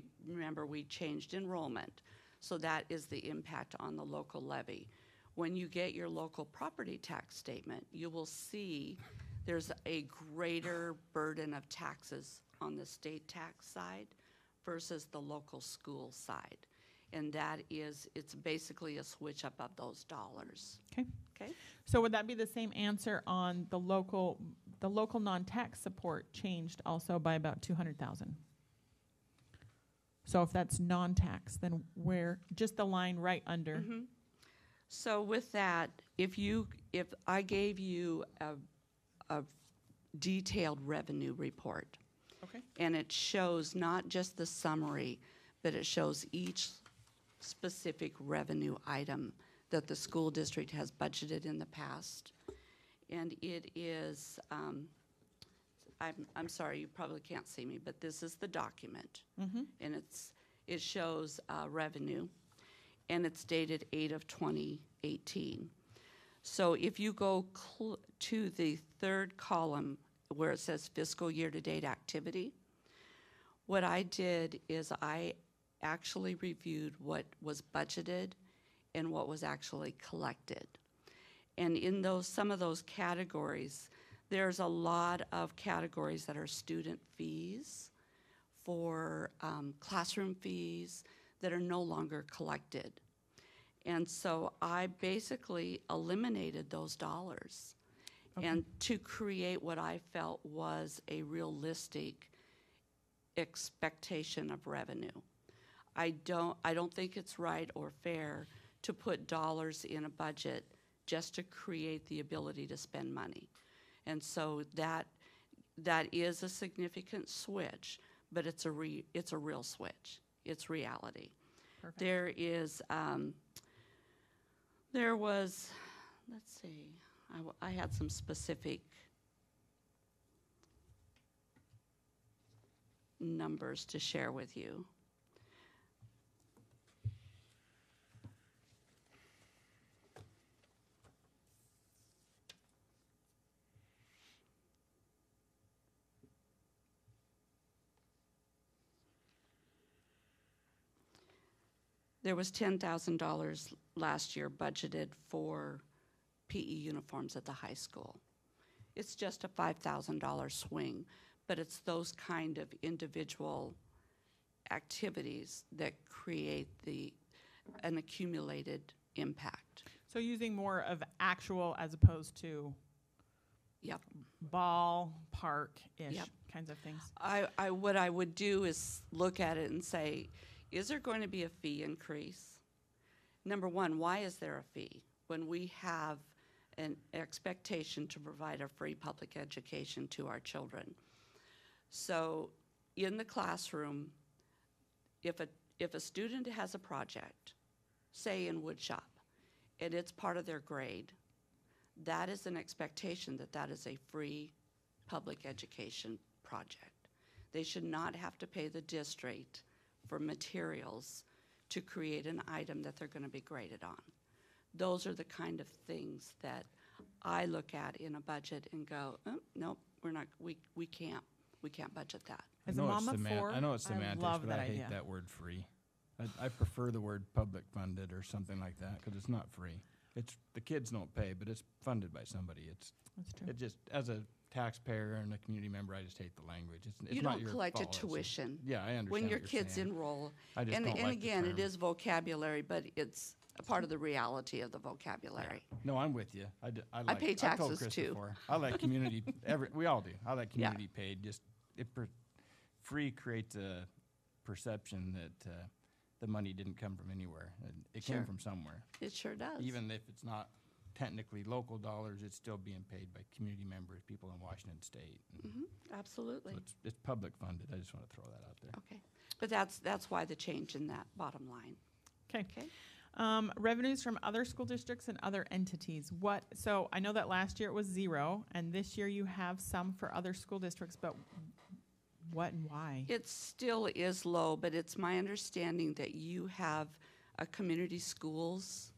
changed enrollment. So that is the impact on the local levy. When you get your local property tax statement, you will see there's a greater burden of taxes on the state tax side versus the local school side. And that is, it's basically a switch up of those dollars. Okay. Okay? So would that be the same answer on the local non-tax support changed also by about 200,000? So if that's non-tax, then where, just the line right under? Mm-hmm. So with that, if I gave you a detailed revenue report, Okay. and it shows not just the summary, but it shows each specific revenue item that the school district has budgeted in the past. And it is, I'm sorry, you probably can't see me, but this is the document. Mm-hmm. And it shows revenue, and it's dated 8/2018. So if you go to the third column where it says fiscal year-to-date activity, what I did is I actually reviewed what was budgeted and what was actually collected. And in some of those categories, there's a lot of categories that are student fees for classroom fees that are no longer collected. And so I basically eliminated those dollars and to create what I felt was a realistic expectation of revenue. I don't think it's right or fair to put dollars in a budget just to create the ability to spend money. And so that is a significant switch, but it's a real switch. It's reality. Perfect. There was, let's see, I had some specific numbers to share with you. There was $10,000 last year budgeted for PE uniforms at the high school. It's just a $5,000 swing, but it's those kind of individual activities that create an accumulated impact. So using more of actual as opposed to Yep. ballpark-ish Yep. kinds of things. What I would do is look at it and say, is there going to be a fee increase? Number one, why is there a fee when we have an expectation to provide a free public education to our children? So in the classroom, if a student has a project, say in woodshop, and it's part of their grade, that is an expectation that is a free public education project. They should not have to pay the district for materials to create an item that they're going to be graded on. Those are the kind of things that I look at in a budget and go, nope, we can't budget that. As a mom of four, I know it's semantics, love but that I hate idea. that word free. I prefer the word public funded or something like that, because it's not free. The kids don't pay, but it's funded by somebody. That's true. It just, as a taxpayer and a community member, I just hate the language. It's You not don't your collect a fault. tuition Yeah, I understand when your what you're kids saying. enroll. I just And don't like the again, it term. is vocabulary, but a part of the reality of the vocabulary. No, I'm with you. I pay told taxes, Chris too. before, I like community, we all do. I like Yeah. community paid, just, free creates a perception that, the money didn't come from anywhere. It Sure. came from somewhere. It sure does. Even if it's not technically local dollars, it's still being paid by community members, people in Washington State. Absolutely. So it's public funded. I just want to throw that out there. Okay. But that's why the change in that bottom line. Okay. Okay? Revenues from other school districts and other entities. So I know that last year it was 0, and this year you have some for other school districts, but what and why? It still is low, but it's my understanding that you have a community schools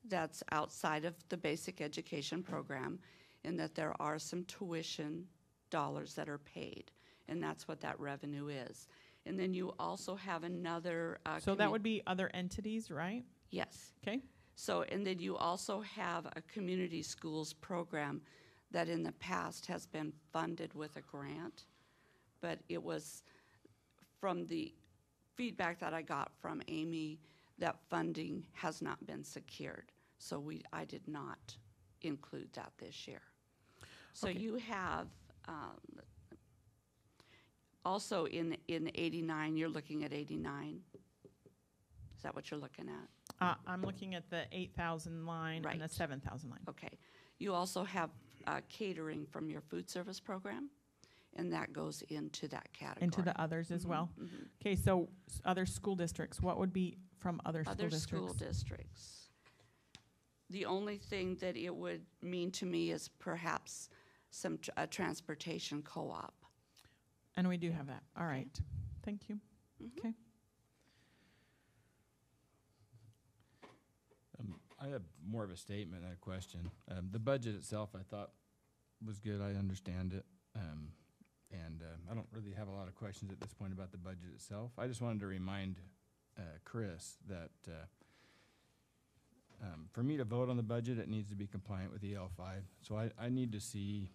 that's outside of the basic education program, and that there are some tuition dollars that are paid, and that's what that revenue is. And then you also have another. So that would be other entities, right? Yes. Okay. So, and then you also have a community schools program that in the past has been funded with a grant, but it was, from the feedback that I got from Amy, that funding has not been secured. So I did not include that this year. So Okay. you have, also in 89, you're looking at 89. Is that what you're looking at? I'm looking at the 8,000 line and the Right. 7,000 line. Okay. You also have catering from your food service program, and that goes into that category. Into the others as well? Mhm. Okay, so other school districts, what would be from other school Other districts? school districts. The only thing that it would mean to me is perhaps a transportation co-op. And we do have that. All right. Thank you. Mhm. Okay. I have more of a statement than a question. The budget itself, I thought, was good. I understand it. And I don't really have a lot of questions at this point about the budget itself. I just wanted to remind Chris that for me to vote on the budget, it needs to be compliant with EL5. So I need to see,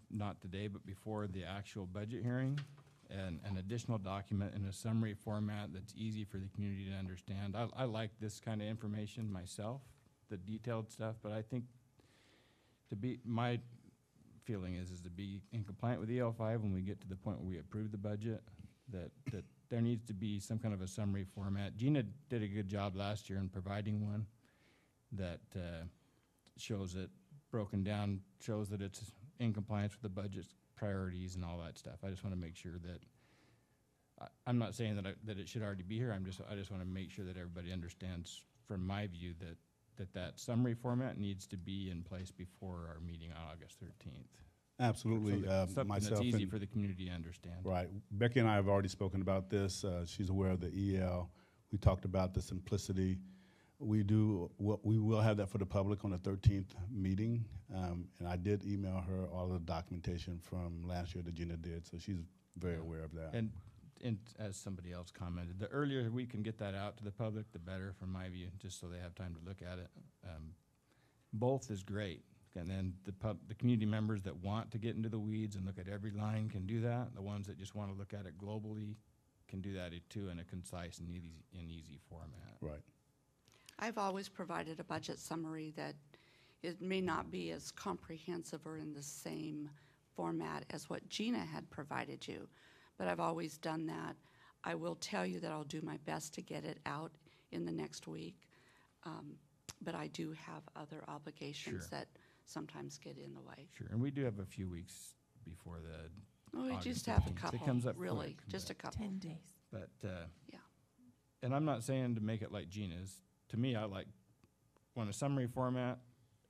not today, but before the actual budget hearing, an additional document in a summary format that's easy for the community to understand. I like this kind of information myself, the detailed stuff, but I think my feeling is to be in compliant with EL5 when we get to the point where we approve the budget, that there needs to be some kind of a summary format. Gina did a good job last year in providing one that shows it broken down, shows that it's in compliance with the budget's priorities and all that stuff. I just want to make sure that, I'm not saying that it should already be here, I just want to make sure that everybody understands, from my view, that summary format needs to be in place before our meeting on August 13th. Absolutely. Something that's Myself easy and- for the community to understand. Right. Becky and I have already spoken about this. She's aware of the EL. We talked about the simplicity. We will have that for the public on the 13th meeting. And I did email her all of the documentation from last year that Gina did, so she's very aware of that. And as somebody else commented, the earlier we can get that out to the public, the better, from my view, just so they have time to look at it. Both is great. And then the community members that want to get into the weeds and look at every line can do that. The ones that just want to look at it globally can do that too, in a concise and easy format. Right. I've always provided a budget summary that it may not be as comprehensive or in the same format as what Gina had provided you, but I've always done that. I will tell you that I'll do my best to get it out in the next week, but I do have other obligations Sure. that sometimes get in the way. Sure, and we do have a few weeks before the We August just have a 15th. couple, It comes up really, quick, just a but- couple. 10 days. But, Yeah. and I'm not saying to make it like Gina's. To me, I want a summary format,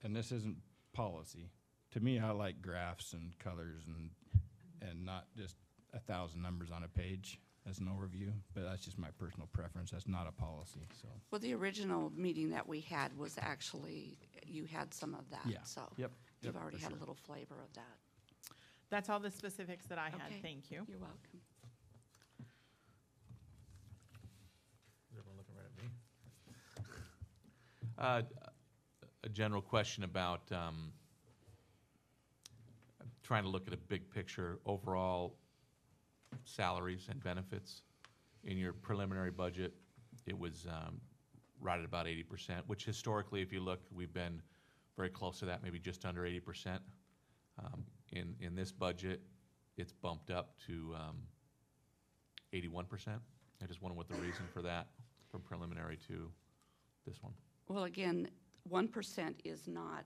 and this isn't policy. To me, I like graphs and colors and not just 1,000 numbers on a page as an overview, but that's just my personal preference. That's not a policy, so. Well, the original meeting that we had was actually, you had some of that, Yeah. so Yep. you've Yep, already for had a sure. little flavor of that. That's all the specifics that I had. Okay. Thank you. You're welcome. Is everyone looking right at me? A general question about trying to look at a big picture, overall salaries and benefits. In your preliminary budget, it was right at about 80%, which historically, if you look, we've been very close to that, maybe just under 80%. In this budget, it's bumped up to 81%. I just wonder what the reason for that, from preliminary to this one. Well, again, 1% is not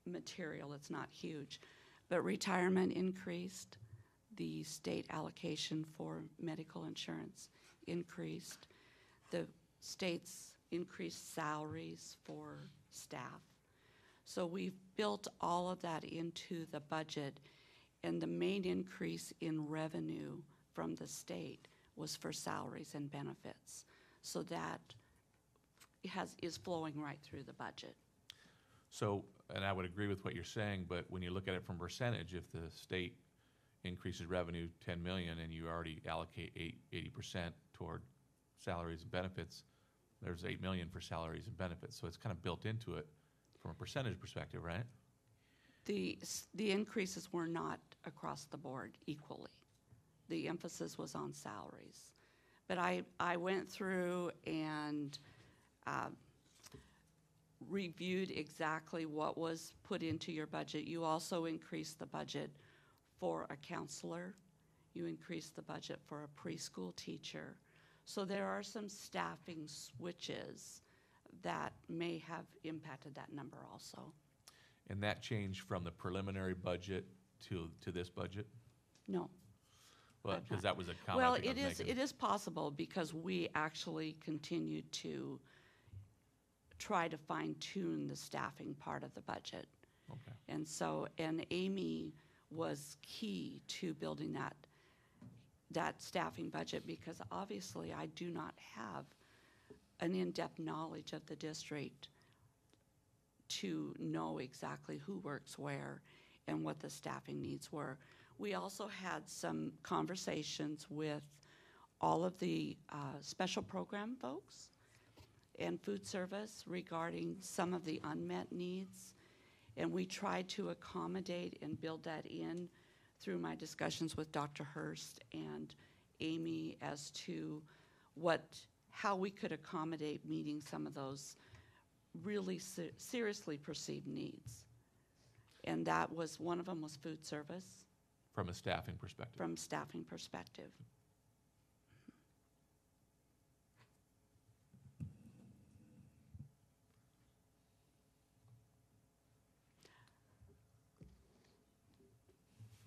material, it's not huge. But retirement increased, the state allocation for medical insurance increased, the state's increased salaries for staff. So we've built all of that into the budget, and the main increase in revenue from the state was for salaries and benefits. So that is flowing right through the budget. So, and I would agree with what you're saying, but when you look at it from percentage, if the state increases revenue 10 million and you already allocate 80% toward salaries and benefits, there's 8 million for salaries and benefits. So it's kind of built into it from a percentage perspective, right? The increases were not across the board equally. The emphasis was on salaries. But I went through and reviewed exactly what was put into your budget. You also increased the budget for a counselor. You increased the budget for a preschool teacher. So there are some staffing switches that may have impacted that number also. And that changed from the preliminary budget to this budget? No. Well, because that was a comment. Well, I think I was making. it is possible because we actually continued to try to fine-tune the staffing part of the budget. Okay. And so, and Amy was key to building that staffing budget, because obviously I do not have an in-depth knowledge of the district to know exactly who works where and what the staffing needs were. We also had some conversations with all of the special program folks and food service regarding some of the unmet needs. And we tried to accommodate and build that in through my discussions with Dr. Hurst and Amy as to how we could accommodate meeting some of those really seriously perceived needs. And that was, one of them was food service. From a staffing perspective. From staffing perspective.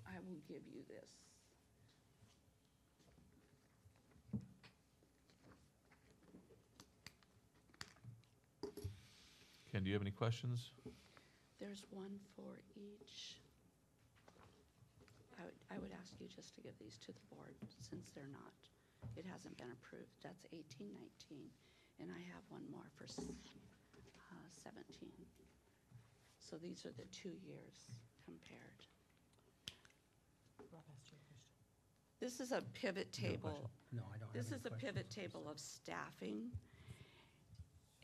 I will give you this. Ken, do you have any questions? There's one for each. I would ask you just to give these to the board since they're not, it hasn't been approved. That's 18, 19, and I have one more for 17. So these are the 2 years compared. This is a pivot table. No, I don't have This any is a questions. pivot table of staffing.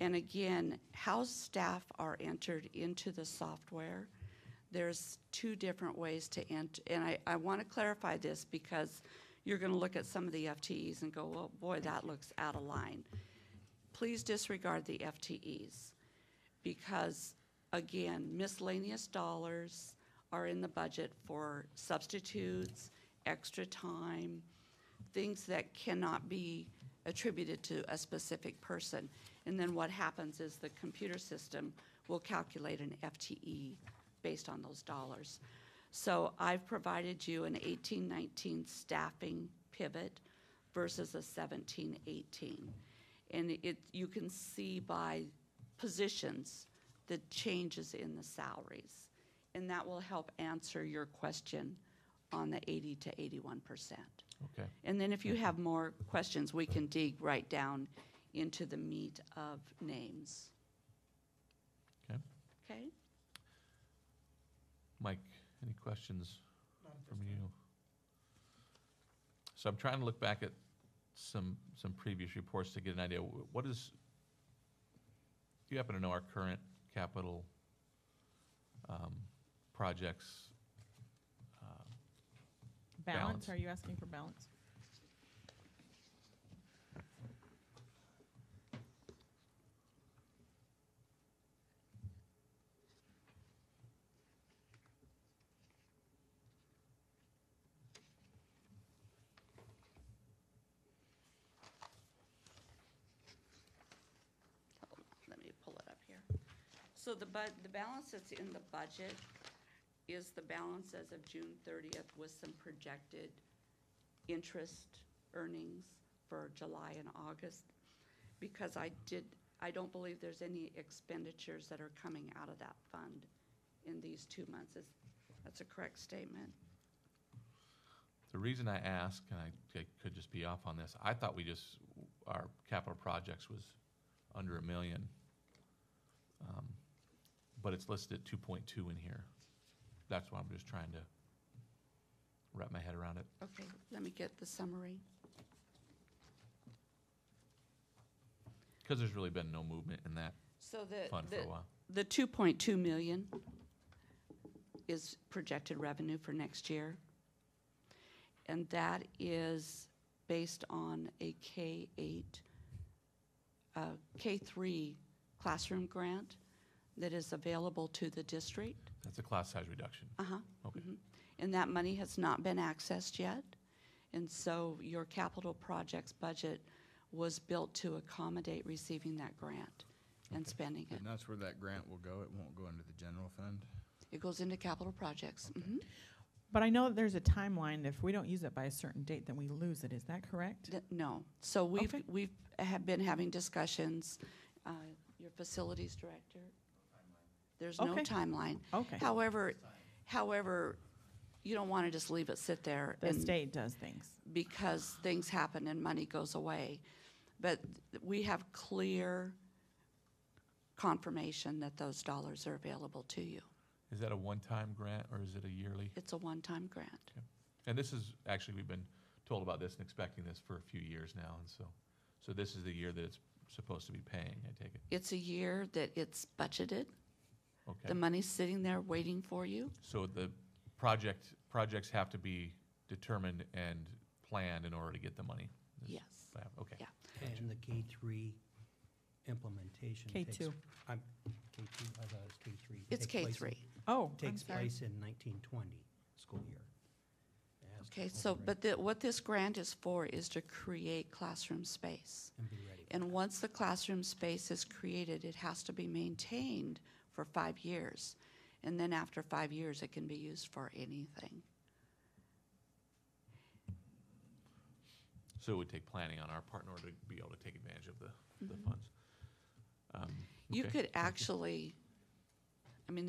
And again, how staff are entered into the software. There's 2 different ways to enter, and I want to clarify this because you're going to look at some of the FTEs and go, well, boy, that looks out of line. Please disregard the FTEs because, again, miscellaneous dollars are in the budget for substitutes, extra time, things that cannot be attributed to a specific person. And then what happens is the computer system will calculate an FTE based on those dollars. So I've provided you an 18-19 staffing pivot versus a 17-18. And you can see by positions the changes in the salaries. And that will help answer your question on the 80 to 81%. Okay. And then if you have more questions, we can dig right down into the meat of names. Okay. Okay? Mike, any questions from you? So I'm trying to look back at some previous reports to get an idea. What is, do you happen to know our current capital projects? Balance, are you asking for balance? So the balance that's in the budget is the balance as of June 30th with some projected interest earnings for July and August. Because I don't believe there's any expenditures that are coming out of that fund in these 2 months. That's a correct statement. The reason I ask, and I could just be off on this, I thought our capital projects was under $1 million. But it's listed at 2.2 in here. That's why I'm just trying to wrap my head around it. Okay, let me get the summary. Because there's really been no movement in that So fund for a while. the 2.2 million is projected revenue for next year. And that is based on a K3 classroom grant that is available to the district. That's a class size reduction. Uh-huh. Okay. Mhm. And that money has not been accessed yet. And so your capital projects budget was built to accommodate receiving that grant and spending it. And that's where that grant will go. It won't go into the general fund. It goes into capital projects. Mhm. But I know that there's a timeline. If we don't use it by a certain date, then we lose it. Is that correct? No. So Okay. we've have been having discussions, your facilities director. There's no Okay. timeline. Okay. However, you don't want to just leave it sit there. The and- state does things. because things happen and money goes away. But we have clear confirmation that those dollars are available to you. Is that a one-time grant or is it a yearly? It's a one-time grant. And this is, actually, we've been told about this and expecting this for a few years now. And so this is the year that it's supposed to be paying, I take it. It's a year that it's budgeted. Okay. The money's sitting there waiting for you. So the projects have to be determined and planned in order to get the money? Yes. Okay. Yeah. And the K3 implementation takes. K2. K2, I thought it was K3. It's Takes place K3. in- Oh, I'm Takes sorry. place in 1920 school year. It has to Okay, so, open but what this grant is for is to create classroom space. And be ready. for And that. once the classroom space is created, it has to be maintained for 5 years. And then after 5 years, it can be used for anything. So it would take planning on our part in order to be able to take advantage of the Mhm. funds. You Okay, could thank you. actually, I mean,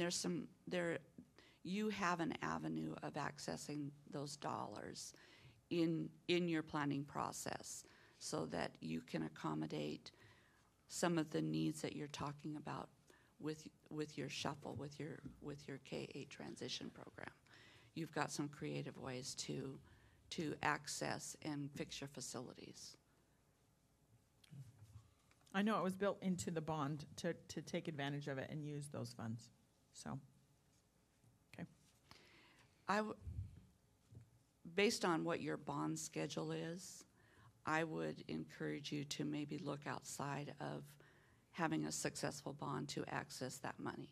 you have an avenue of accessing those dollars in your planning process so that you can accommodate some of the needs that you're talking about with your shuffle, with your K-8 transition program. You've got some creative ways to access and fix your facilities. I know it was built into the bond to take advantage of it and use those funds. So, Based on what your bond schedule is, I would encourage you to maybe look outside of having a successful bond to access that money.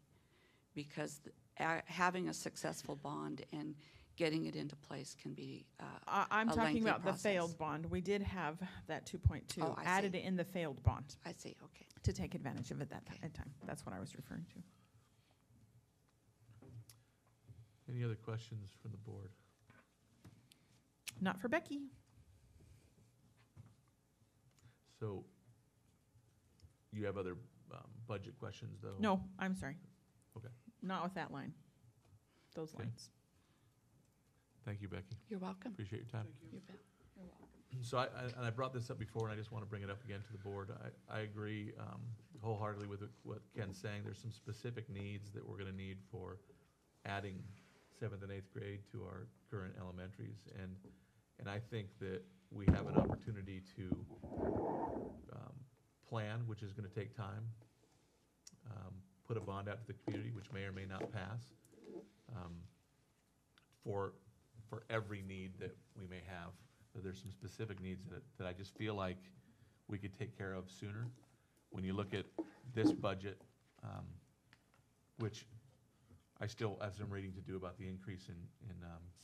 Because having a successful bond and getting it into place can be I'm a talking lengthy about the process. failed bond. We did have that 2.2 Oh, I added see. in the failed bond I see, okay. to take advantage of it that time. That's what I was referring to. Any other questions from the board? Not for Becky. So you have other budget questions, though? No, I'm sorry. Okay. Not with that line. Those Okay. lines. Thank you, Becky. You're welcome. Appreciate your time. You bet. You're welcome. So I brought this up before, and I just want to bring it up again to the board. I agree wholeheartedly with what Ken's saying. There's some specific needs that we're going to need for adding 7th and 8th grade to our current elementaries. And I think that we have an opportunity to plan, which is going to take time, put a bond out to the community, which may or may not pass, for every need that we may have. But there's some specific needs that I just feel like we could take care of sooner. When you look at this budget, which I still have some reading to do about the increase in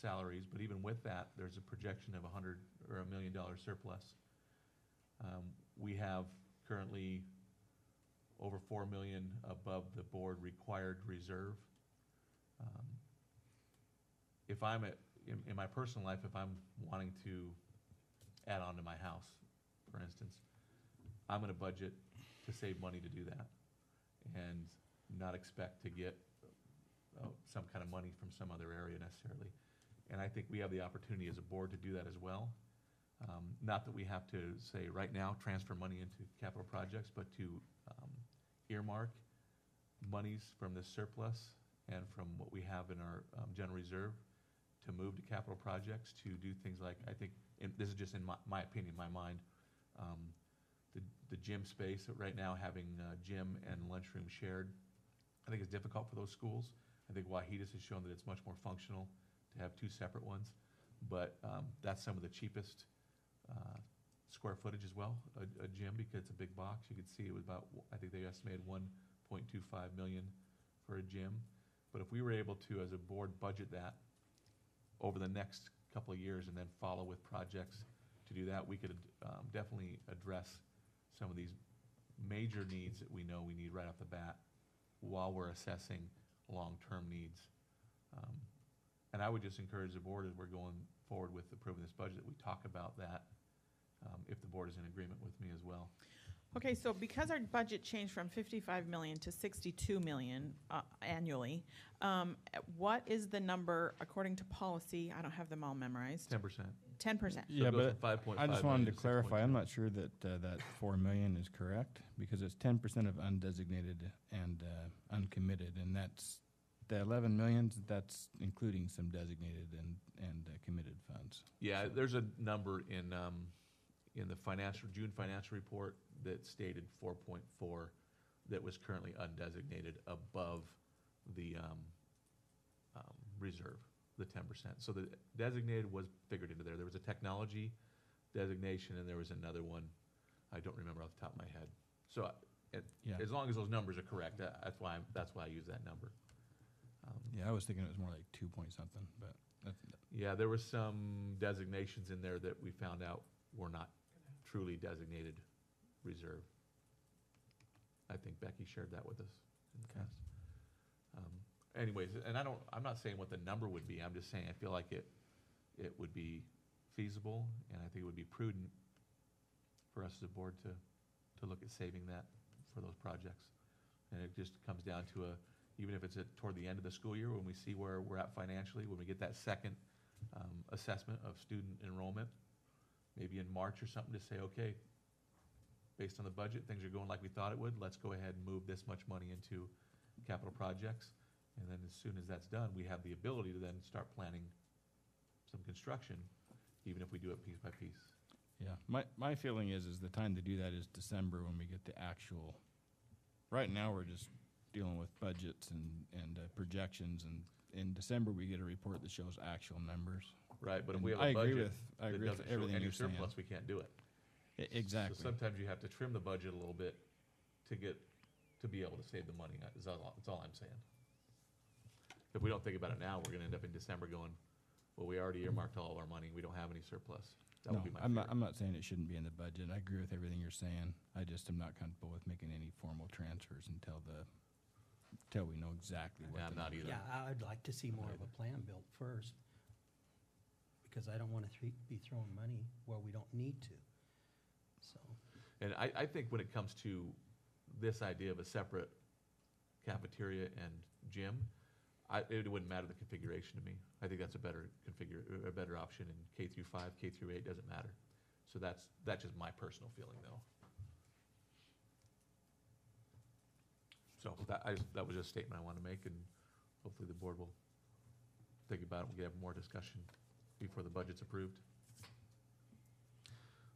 salaries, but even with that, there's a projection of $100 million surplus. We have currently over 4 million above the board required reserve. If I'm in my personal life, if I'm wanting to add on to my house, for instance, I'm gonna budget to save money to do that and not expect to get some kind of money from some other area necessarily. And I think we have the opportunity as a board to do that as well. Not that we have to say right now, transfer money into capital projects, but to earmark monies from this surplus and from what we have in our general reserve to move to capital projects to do things like, I think, and this is just in my opinion, my mind, the gym space, right now having gym and lunchroom shared, I think is difficult for those schools. I think Wahidas has shown that it's much more functional to have two separate ones, but that's some of the cheapest square footage as well, a gym, because it's a big box. You could see it was about, I think they estimated 1.25 million for a gym. But if we were able to, as a board, budget that over the next couple of years and then follow with projects to do that, we could definitely address some of these major needs that we know we need right off the bat while we're assessing long-term needs. And I would just encourage the board, as we're going forward with approving this budget, that we talk about that if the board is in agreement with me as well. Okay, so because our budget changed from 55 million to 62 million annually, what is the number according to policy? I don't have them all memerized. 10%. 10%. Yeah, it goes but from 5.5 I just wanted million to to clarify, I'm 6.2. not sure that that 4 million is correct, because it's 10% of undesignated and uncommitted, and that's, the 11 millions, that's including some designated and committed funds. Yeah, there's a number in the June financial report that stated 4.4 that was currently undesignated above the reserve, the 10%. So the designated was figured into there. There was a technology designation and there was another one. I don't remember off the top of my head. So Yeah. as long as those numbers are correct, that's why I use that number. Yeah, I was thinking it was more like 2 point something, but that's, Yeah, there were some designations in there that we found out were not truly designated reserve. I think Becky shared that with us in the past. Anyways, and I'm not saying what the number would be, I'm just saying I feel like it would be feasible, and I think it would be prudent for us as a board to look at saving that for those projects. And it just comes down to even if it's toward the end of the school year, when we see where we're at financially, when we get that second assessment of student enrollment, maybe in March or something, to say, okay, based on the budget, things are going like we thought it would, let's go ahead and move this much money into capital projects. And then as soon as that's done, we have the ability to then start planning some construction, even if we do it piece by piece. yeah. My feeling is the time to do that is December, when we get the actual, right now, we're just dealing with budgets and projections, and in December, we get a report that shows actual numbers. Right, but if And we have I a agree budget with- I that agree with doesn't show everything any you're saying. surplus, we can't do it. Exactly. So sometimes you have to trim the budget a little bit to be able to save the money, that's all I'm saying. If we don't think about it now, we're gonna end up in December going, well, we already earmarked all of our money, we don't have any surplus. That No, would be my I'm fear. not saying it shouldn't be in the budget. I agree with everything you're saying. I just am not comfortable with making any formal transfers until we know exactly what. Yeah, I'm the not numbers either. Yeah, I'd like to see more of a plan built first, because I don't want to be throwing money where we don't need to, so. And I think when it comes to this idea of a separate cafeteria and gym, it wouldn't matter the configuration to me. I think that's a better option in K through 5, K through 8, doesn't matter. So that's just my personal feeling, though. So that was just a statement I wanted to make, and hopefully the board will think about it. We'll have more discussion before the budget's approved.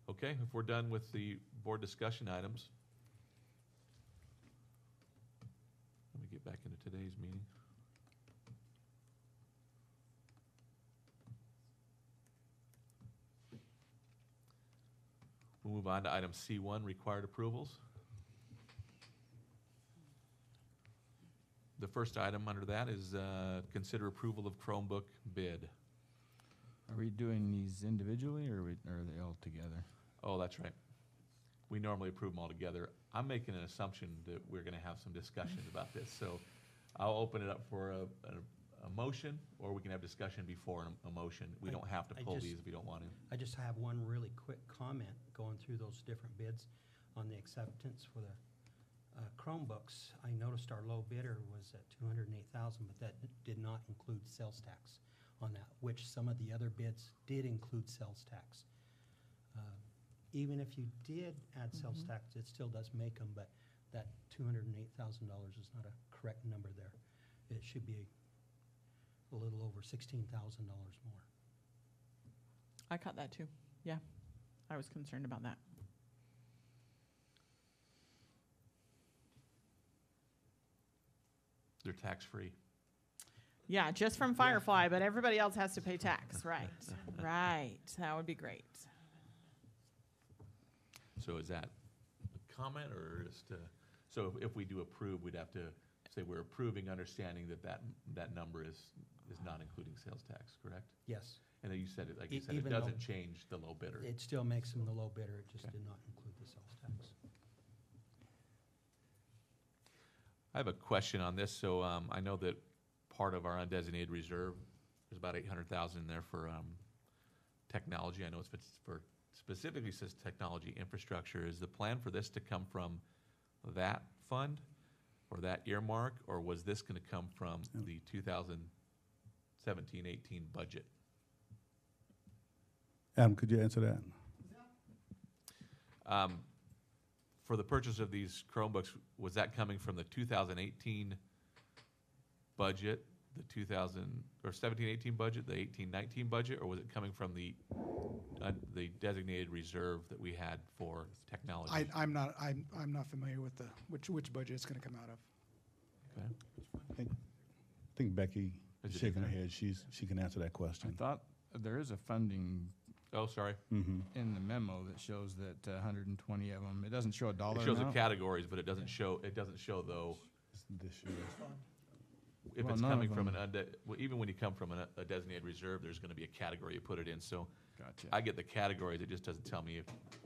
Okay, if we're done with the board discussion items, let me get back into today's meeting. We'll move on to item C1, required approvals. The first item under that is consider approval of Chromebook bid. Are we doing these individually, or are they all together? Oh, that's right. we normally approve them all together. I'm making an assumption that we're gonna have some discussion about this, so I'll open it up for a motion, or we can have discussion before a motion. We don't have to I pull just- these if we don't want to. I just have one really quick comment going through those different bids on the acceptance for the Chromebooks. I noticed our low bidder was at $208,000, but that did not include sales tax on that, which some of the other bids did include sales tax. Even if you did add sales tax, it still does make them, but that $208,000 is not a correct number there. It should be a little over $16,000 more. I caught that too. Yeah, I was concerned about that. They're tax-free. Yeah, just from Firefly, but everybody else has to pay tax, right? Right, that would be great. So is that a comment or just, so if we do approve, we'd have to say we're approving, understanding that number is not including sales tax, correct? Yes, And then you said it, like you said, it Even doesn't though- change the low bidder. it still makes them the low bidder, it just Okay. did not include the sales tax. I have a question on this. So I know that part of our undesignated reserve, there's about 800,000 in there for technology. I know it's for specifically says technology infrastructure. Is the plan for this to come from that fund or that earmark, or was this going to come from the 2017-18 budget? Adam, could you answer that? For the purchase of these Chromebooks, was that coming from the 2018 budget, the 17-18 budget, the 18-19 budget, or was it coming from the designated reserve that we had for technology? I'm not familiar with which budget it's going to come out of. Okay. I think Becky Is is it shaking her in there? head. She can answer that I question. thought there is a funding Oh, sorry. Mm-hmm. in the memo that shows that 120 of them, it doesn't show a dollar It shows the amount. categories, but it doesn't show though This year. if Well, it's none coming of from them- well, even when you come from a designated reserve, there's going to be a category you put it in. So Gotcha. I get the categories. It just doesn't tell me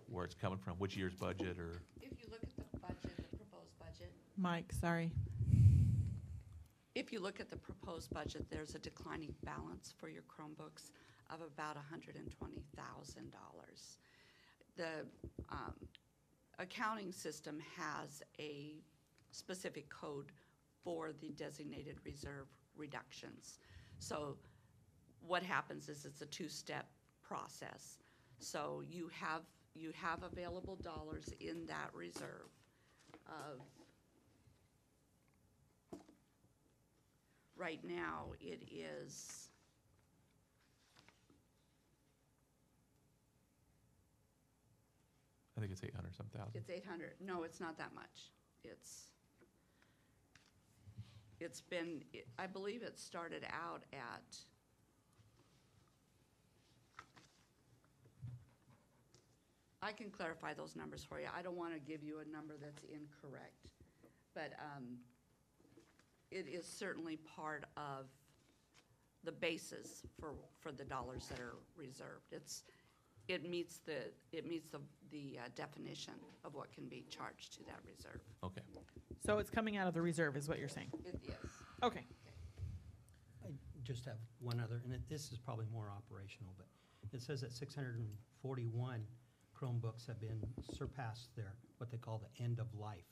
where it's coming from, which year's budget, or If you look at the budget, the proposed budget, Mike, sorry. if you look at the proposed budget, there's a declining balance for your Chromebooks of about $120,000. The accounting system has a specific code for the designated reserve reductions. So what happens is it's a two-step process. So you have available dollars in that reserve of, right now, it is, I think it's 800 some thousand. it's 800, no, it's not that much. It's been, I believe it started out at, I can clarify those numbers for you. I don't want to give you a number that's incorrect. But it is certainly part of the basis for the dollars that are reserved. It meets the definition of what can be charged to that reserve. Okay. So it's coming out of the reserve is what you're saying? It is. Okay. I just have one other, and this is probably more operational, but it says that 641 Chromebooks have been surpassed their, what they call the end-of-life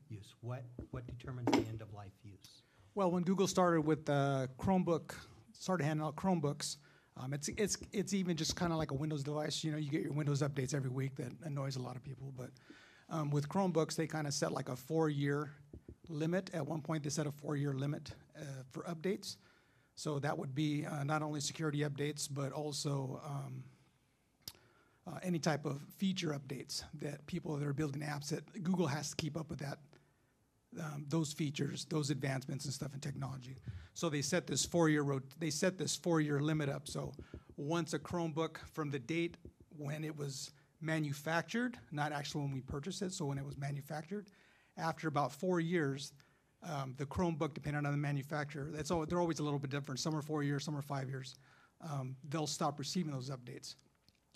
use. What determines the end-of-life use? Well, when Google started with started handing out Chromebooks, it's even just kind of like a Windows device. You know, you get your Windows updates every week that annoys a lot of people. But with Chromebooks, they kind of set like a 4-year limit. At one point, they set a 4-year limit for updates. So that would be not only security updates, but also any type of feature updates that people that are building apps that Google has to keep up with that. Those features, those advancements and stuff in technology. So they set this 4-year limit up. So once a Chromebook from the date when it was manufactured, not actually when we purchased it, so when it was manufactured, after about 4 years, the Chromebook, depending on the manufacturer, they're always a little bit different. Some are 4 years, some are 5 years. They'll stop receiving those updates.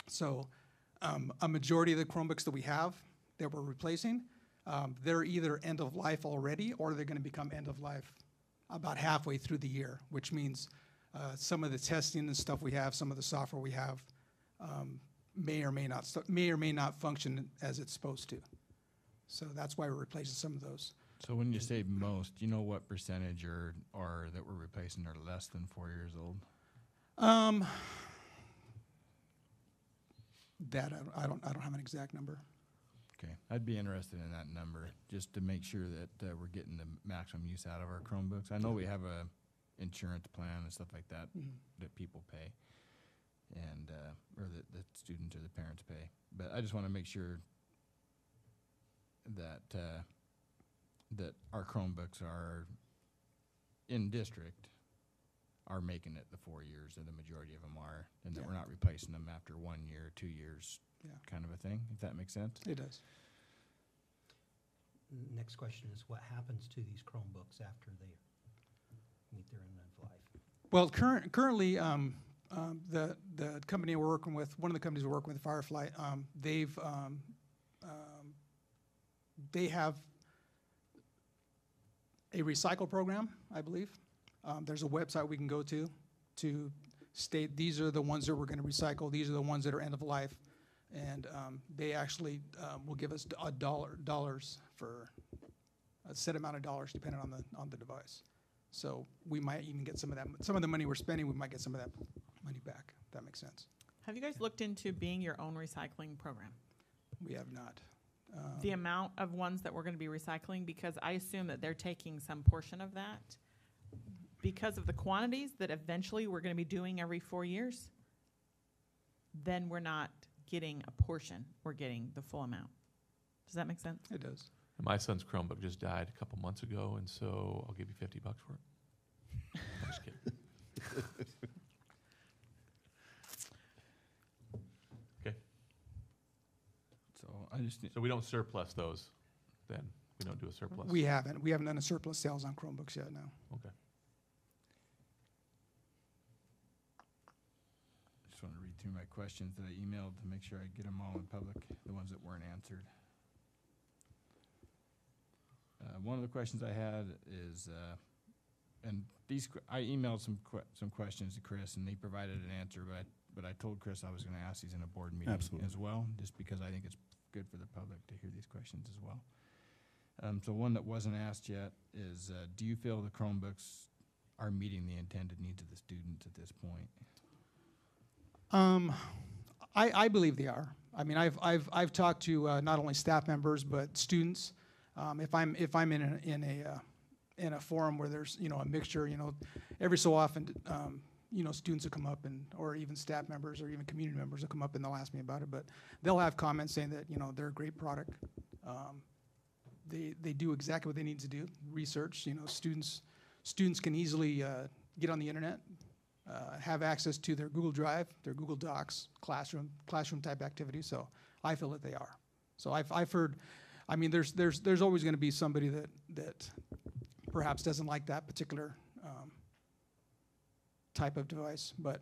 So a majority of the Chromebooks that we have, that we're replacing, they're either end of life already, or they're going to become end of life about halfway through the year, which means some of the testing and stuff we have, some of the software we have, may or may not function as it's supposed to. So that's why we're replacing some of those. So when you say most, do you know what percentage or that we're replacing are less than 4 years old? That I don't have an exact number. Okay, I'd be interested in that number, just to make sure that we're getting the maximum use out of our Chromebooks. I know we have a insurance plan and stuff like that that people pay, and or that the students or the parents pay. But I just want to make sure that that our Chromebooks are in district are making it the 4 years, and the majority of them are, and that we're not replacing them after 1 year, 2 years, kind of a thing, if that makes sense. It does. Next question is, what happens to these Chromebooks after they meet their end of life? Well, currently, the company we're working with, one of the companies we're working with, Firefly, they have a recycle program, I believe. There's a website we can go to state these are the ones that we're going to recycle. These are the ones that are end of life, and they actually will give us dollars for a set amount of dollars depending on the device. So we might even get some of that. Some of the money we're spending, we might get some of that money back. If that makes sense. Have you guys looked into being your own recycling program? We have not. The amount of ones that we're going to be recycling, because I assume that they're taking some portion of that because of the quantities that eventually we're going to be doing every 4 years. Then we're not getting a portion, we're getting the full amount. Does that make sense? It does. And my son's Chromebook just died a couple months ago, and so I'll give you $50 for it. I'm just kidding. Okay. So I just So we don't surplus those, then? We don't do a surplus? We haven't. We haven't done a surplus sales on Chromebooks yet, no. Okay. just want to read through my questions that I emailed to make sure I get them all in public, the ones that weren't answered. One of the questions I had is, and these I emailed some questions to Chris, and he provided an answer, but I told Chris I was going to ask these in a board meeting as well, just because I think it's good for the public to hear these questions as well. So one that wasn't asked yet is, do you feel the Chromebooks are meeting the intended needs of the students at this point? I believe they are. I mean, I've talked to not only staff members but students. If I'm in a forum where there's a mixture, every so often students will come up or even staff members or even community members will come up and they'll ask me about it. But they'll have comments saying that they're a great product. They do exactly what they need to do. Research. Students can easily get on the internet, have access to their Google Drive, their Google Docs, classroom type activities. So I feel that they are. So I've heard. I mean, there's always going to be somebody that perhaps doesn't like that particular type of device, but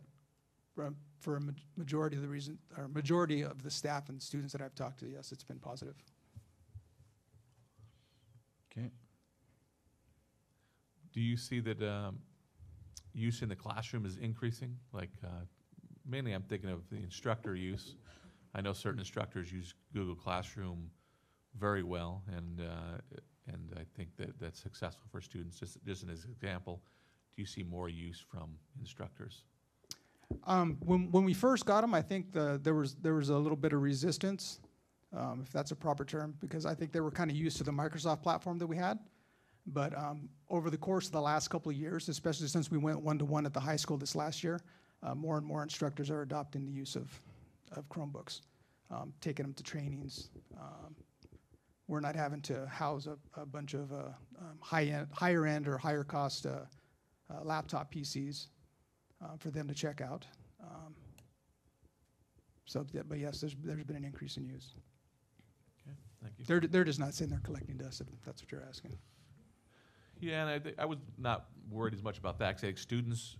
for a majority of the staff and students that I've talked to, yes, it's been positive. Okay. Do you see that use in the classroom is increasing? Like, mainly I'm thinking of the instructor use. I know certain instructors use Google Classroom very well, and I think that's successful for students. Just as an example, do you see more use from instructors? When we first got them, I think there was a little bit of resistance, if that's a proper term, because I think they were kind of used to the Microsoft platform that we had. But over the course of the last couple of years, especially since we went one-to-one at the high school this last year, more and more instructors are adopting the use of Chromebooks, taking them to trainings. We're not having to house a bunch of higher end or higher cost laptop PCs for them to check out. But yes, there's been an increase in use. Okay, thank you. They're just not saying they're collecting dust, if that's what you're asking. Yeah, and I was not worried as much about that, because I think students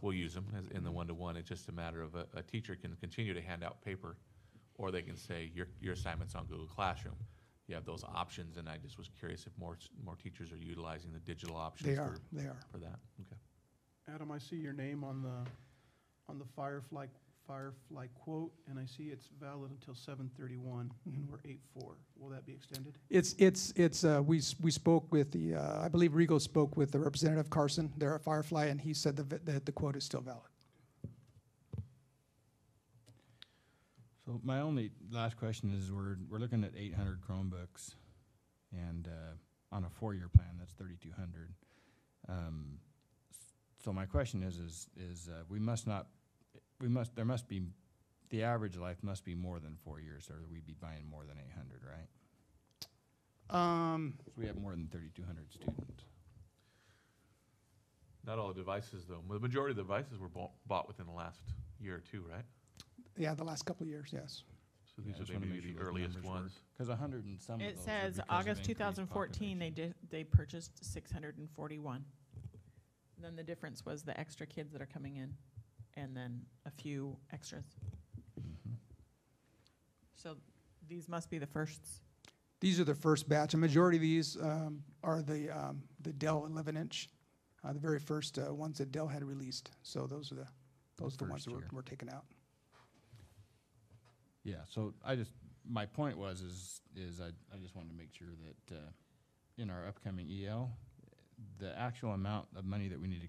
will use them in the one-to-one. It's just a matter of a teacher can continue to hand out paper or they can say, your assignment's on Google Classroom. You have those options, and I just was curious if more teachers are utilizing the digital options. They are. For that. Okay. Adam, I see your name on the Firefly quote, and I see it's valid until 7/31, and we're 8/4. Will that be extended? We spoke with the, I believe Rigo spoke with the Representative Carson there at Firefly, and he said that the quote is still valid. So my only last question is, we're looking at 800 Chromebooks, and on a 4-year plan, that's 3,200. So my question is there must be, the average life must be more than 4 years, or we'd be buying more than 800, right? So we have more than 3,200 students. Not all the devices, though. The majority of the devices were bought within the last year or two, right? Yeah, the last couple of years, yes. So these are maybe the earliest ones. Because 100 and some of It those are says because of August increased 2014, population. they purchased 641. Then the difference was the extra kids that are coming in, and then a few extras. Mhm. So these must be the firsts. These are the first batch. A majority of these are the Dell 11-inch, the very first ones that Dell had released. So those are the ones first that year. were taken out. Yeah, so my point was I just wanted to make sure that in our upcoming EL, the actual amount of money that we need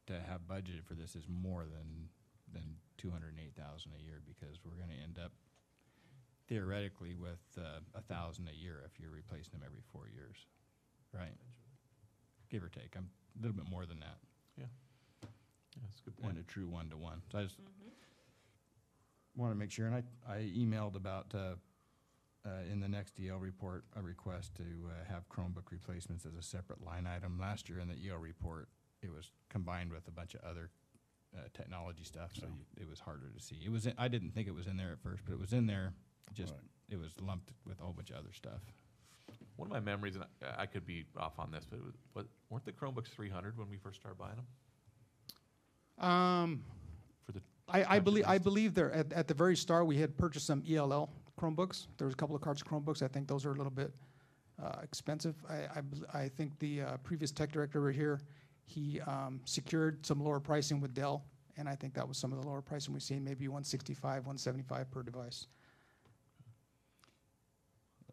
to have budgeted for this is more than $208,000 a year, because we're going to end up theoretically with $1,000 a year if you're replacing them every 4 years, right? Give or take. I'm a little bit more than that. Yeah, that's a good point. And a true one-to-one. So I just want to make sure, and I emailed about in the next EL report a request to have Chromebook replacements as a separate line item. Last year in the EL report, it was combined with a bunch of other technology stuff, so it was harder to see. I didn't think it was in there at first, but it was in there. Just it was lumped with a whole bunch of other stuff. One of my memories, and I could be off on this, but weren't the Chromebooks 300 when we first started buying them? For the I believe there at the very start we had purchased some ELL Chromebooks. There was a couple of cards Chromebooks. I think those are a little bit expensive. I think the previous tech director over here, he secured some lower pricing with Dell, and I think that was some of the lower pricing we've seen, maybe $165, $175 per device.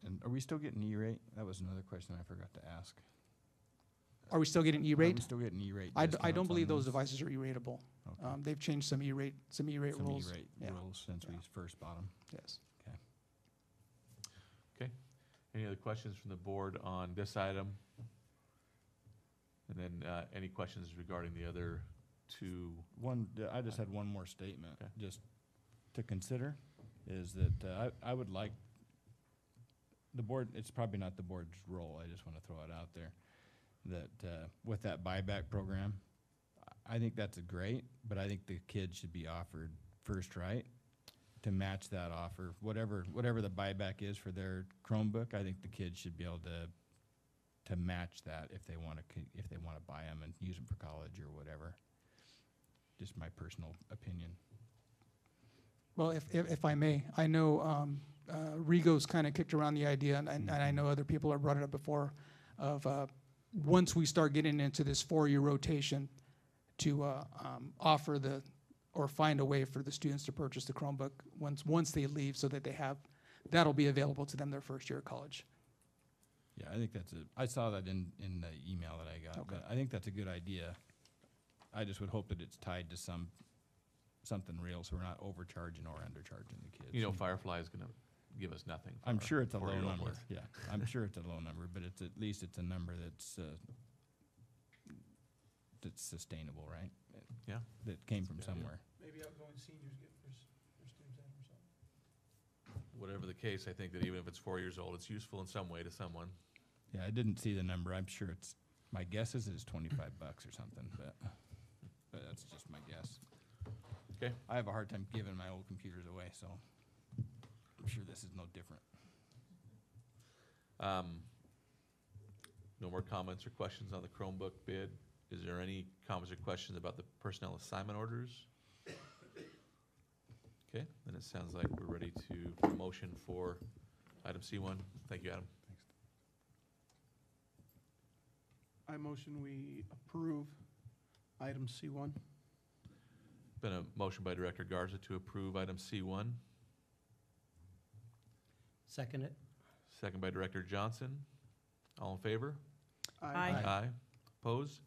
And are we still getting E-rate? That was another question I forgot to ask. Are we still getting Are E-rate? we still getting E-rate? I discounts don't on believe those these? devices are E-rateable. Okay. They've changed some E-rate Some rules. E-rate Yeah. rules since we first bought them. Yes. Okay. Okay. Any other questions from the board on this item? And then any questions regarding the other two? I just had one more statement, Okay. just to consider, is that I would like the board, it's probably not the board's role, I just want to throw it out there, that with that buyback program, I think that's great, but I think the kids should be offered first right to match that offer. Whatever the buyback is for their Chromebook, I think the kids should be able to match that if they want to buy them and use them for college or whatever. Just my personal opinion. Well, if I may, I know Rigo's kind of kicked around the idea, and I know other people have brought it up before, of once we start getting into this 4-year rotation, to offer or find a way for the students to purchase the Chromebook once they leave, so that that'll be available to them their first year of college. Yeah, I think I saw that in the email that I got, Okay. but I think that's a good idea. I just would hope that it's tied to something real, so we're not overcharging or undercharging the kids. You know, Firefly is going to give us nothing. I'm for sure it's a low 4-year-old number. boys. Yeah, I'm sure it's a low number, but at least it's a number that's sustainable, right? Yeah. That came from Yeah. somewhere. Maybe outgoing seniors get their students out or something. Whatever the case, I think that even if it's 4 years old, it's useful in some way to someone. Yeah, I didn't see the number. I'm sure my guess is it's $25 or something, but that's just my guess. Okay. I have a hard time giving my old computers away, so I'm sure this is no different. No more comments or questions on the Chromebook bid? Is there any comments or questions about the personnel assignment orders? Okay, then it sounds like we're ready to motion for item C1. Thank you, Adam. I motion we approve item C1. Been a motion by Director Garza to approve item C1, Second it? second by Director Johnson. All in favor? Aye. Aye. Opposed?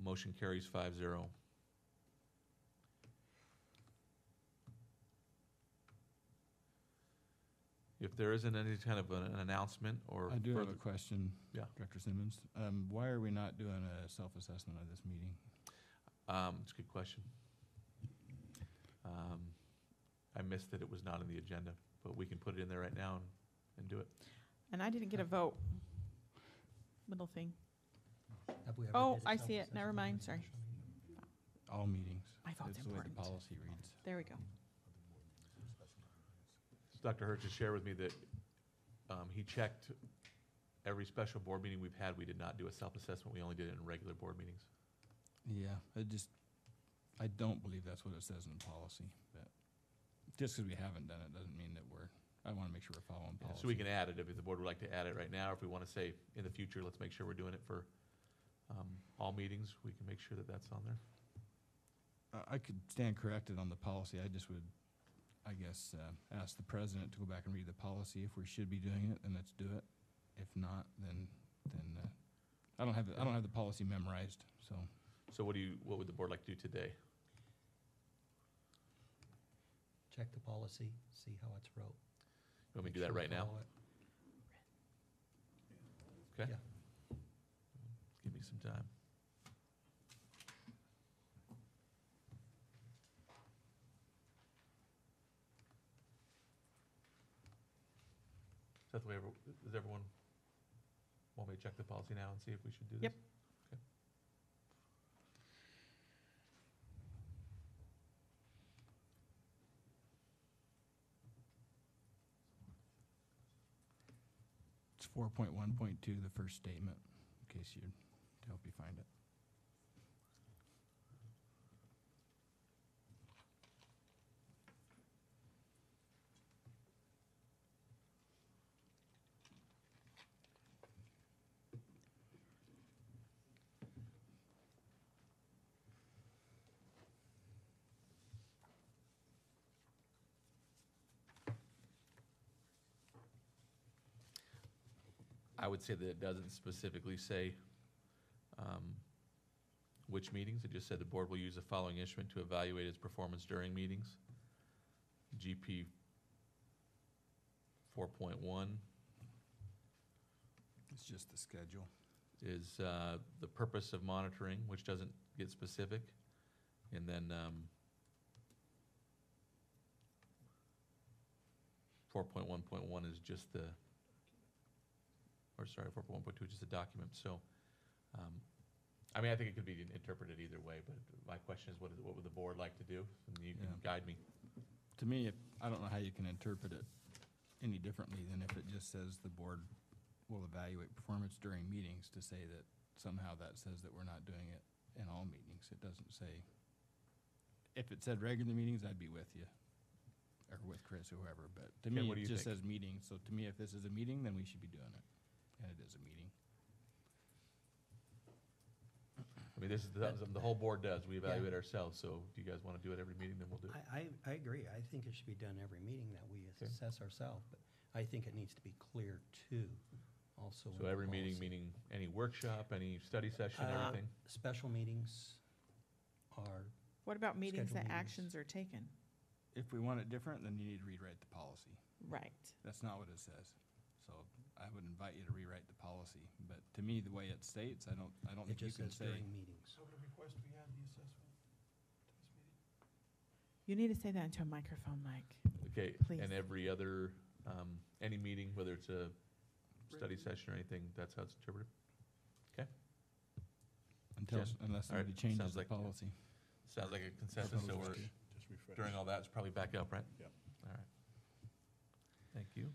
Motion carries 5-0. If there isn't any kind of an announcement or I do have further- a question, Yeah. Director Simmons. Why are we not doing a self-assessment of this meeting? It's a good question. I missed that it was not in the agenda, but we can put it in there right now and do it. And I didn't get a vote. Little thing. Have we ever Oh, did a I see it. self-assessment Never on mind, a sorry. special meeting? All meetings. My vote's That's the way the important. policy reads. There we go. Dr. Hertz has shared with me that he checked every special board meeting we've had. We did not do a self-assessment. We only did it in regular board meetings. Yeah, I don't believe that's what it says in the policy, but just because we haven't done it doesn't mean that I want to make sure we're following Yeah, policy. so we can add it if the board would like to add it right now. If we want to say in the future, let's make sure we're doing it for all meetings, we can make sure that that's on there. I could stand corrected on the policy. I just would, I guess, ask the president to go back and read the policy. If we should be doing it, then let's do it. If not, then I don't have the policy memorized, so. So what would the board like to do today? Check the policy, see how it's wrote. You want me to do Make that sure we right now? follow it. Okay. Yeah. Give me some time. Is that the way, does everyone want me to check the policy now and see if we should do this? Yep. Okay. It's 4.1.2, the first statement, in case to help you find it. I would say that it doesn't specifically say which meetings. It just said the board will use the following instrument to evaluate its performance during meetings. GP 4.1 It's just the schedule. is the purpose of monitoring, which doesn't get specific. And then 4.1.1 is just the, or sorry, 4.1.2 is just a document. So, I mean, I think it could be interpreted either way, but my question is, what would the board like to do? And you can Yeah. guide me. To me, I don't know how you can interpret it any differently than if it just says the board will evaluate performance during meetings, to say that somehow that says that we're not doing it in all meetings. It doesn't say, if it said regular meetings, I'd be with you, or with Chris or whoever, but to Okay, me, what do it you just think? says meetings. So to me, if this is a meeting, then we should be doing it, and it is a meeting. I mean, this is something the whole board does. We evaluate ourselves. So if you guys want to do it every meeting, then we'll do it. I agree. I think it should be done every meeting that we Okay. assess ourselves, but I think it needs to be clear too, also. in So the every meeting, policy. meaning any workshop, any study session, everything? Special meetings are, What about meetings Schedule that meetings. actions are taken? If we want it different, then you need to rewrite the policy. Right. That's not what it says. So I would invite you to rewrite the policy, but to me, the way it states, I don't it think you just can says say. during meetings. I would request we add the assessment to this meeting. You need to say that into a microphone, Mike. Okay, Please. and every other, any meeting, whether it's a study session or anything, that's how it's interpreted? Okay, Jen? Unless All right, somebody changes sounds the like- policy. sounds like a consensus, so we're, Just refresh. during all that, it's probably back up, right? Yep. All right. Thank you.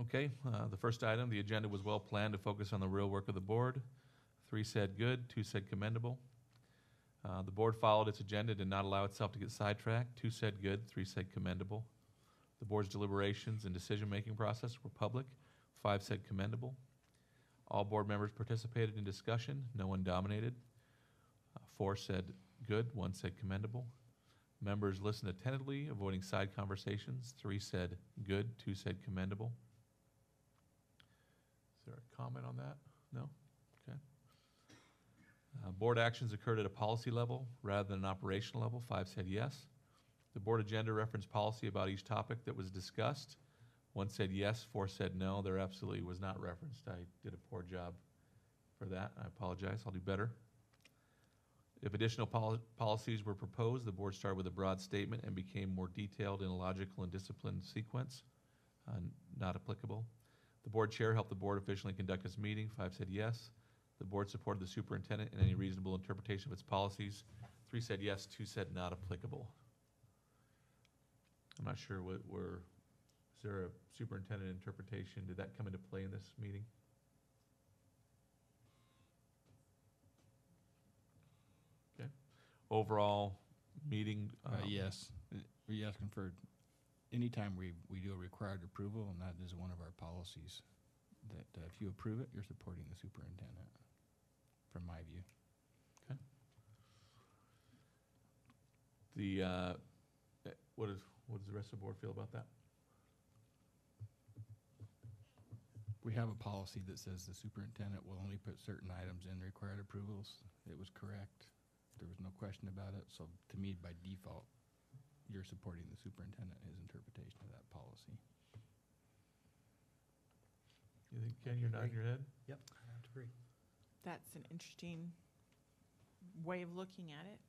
Okay, the first item, the agenda was well planned to focus on the real work of the board. 3 said good, 2 said commendable. The board followed its agenda, did not allow itself to get sidetracked. 2 said good, 3 said commendable. The board's deliberations and decision-making process were public. 5 said commendable. All board members participated in discussion. No one dominated. 4 said good, 1 said commendable. Members listened attentively, avoiding side conversations. 3 said good, 2 said commendable. Is there a comment on that? No? Okay. Board actions occurred at a policy level rather than an operational level. 5 said yes. The board agenda referenced policy about each topic that was discussed. 1 said yes, 4 said no. There absolutely was not referenced. I did a poor job for that. I apologize. I'll do better. If additional policies were proposed, the board started with a broad statement and became more detailed in a logical and disciplined sequence. Not applicable. The board chair helped the board efficiently conduct its meeting. 5 said yes. The board supported the superintendent in any reasonable interpretation of its policies. 3 said yes, 2 said not applicable. I'm not sure is there a superintendent interpretation? Did that come into play in this meeting? Okay. Overall meeting. Yes. Are you asking for, anytime we do a required approval, and that is one of our policies, that if you approve it, you're supporting the superintendent, from my view. Okay. The, what does the rest of the board feel about that? We have a policy that says the superintendent will only put certain items in required approvals. It was correct. There was no question about it. So to me, by default, you're supporting the superintendent, his interpretation of that policy. You think, Ken, you're nodding your head? Yep, I have to agree. That's an interesting way of looking at it.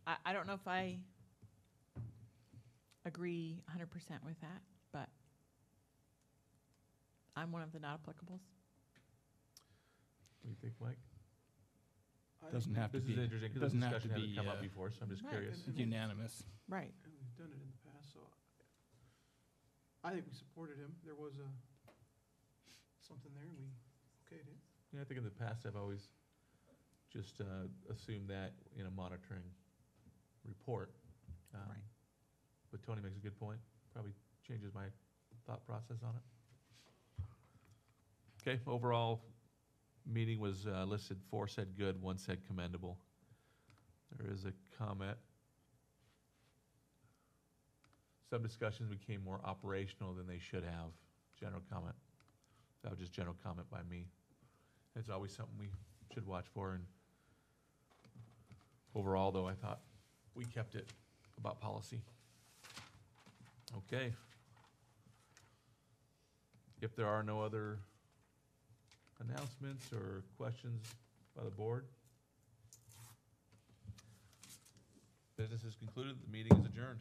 I don't know if I agree 100% with that, but I'm one of the not applicables. What do you think, Mike? Doesn't have to This be. is interesting, because this Doesn't have to discussion hasn't be come up before, so I'm just Right. curious. unanimous. Right. And we've done it in the past, so I think we supported him. There was something there, and we okayed it. Yeah, I think in the past, I've always just assumed that in a monitoring report. Right. But Tony makes a good point, probably changes my thought process on it. Okay, overall, meeting was listed, 4 said good, 1 said commendable. There is a comment. Some discussions became more operational than they should have. General comment. That was just general comment by me. It's always something we should watch for, and overall, though, I thought we kept it about policy. Okay. If there are no other announcements or questions by the board, business is concluded. The meeting is adjourned.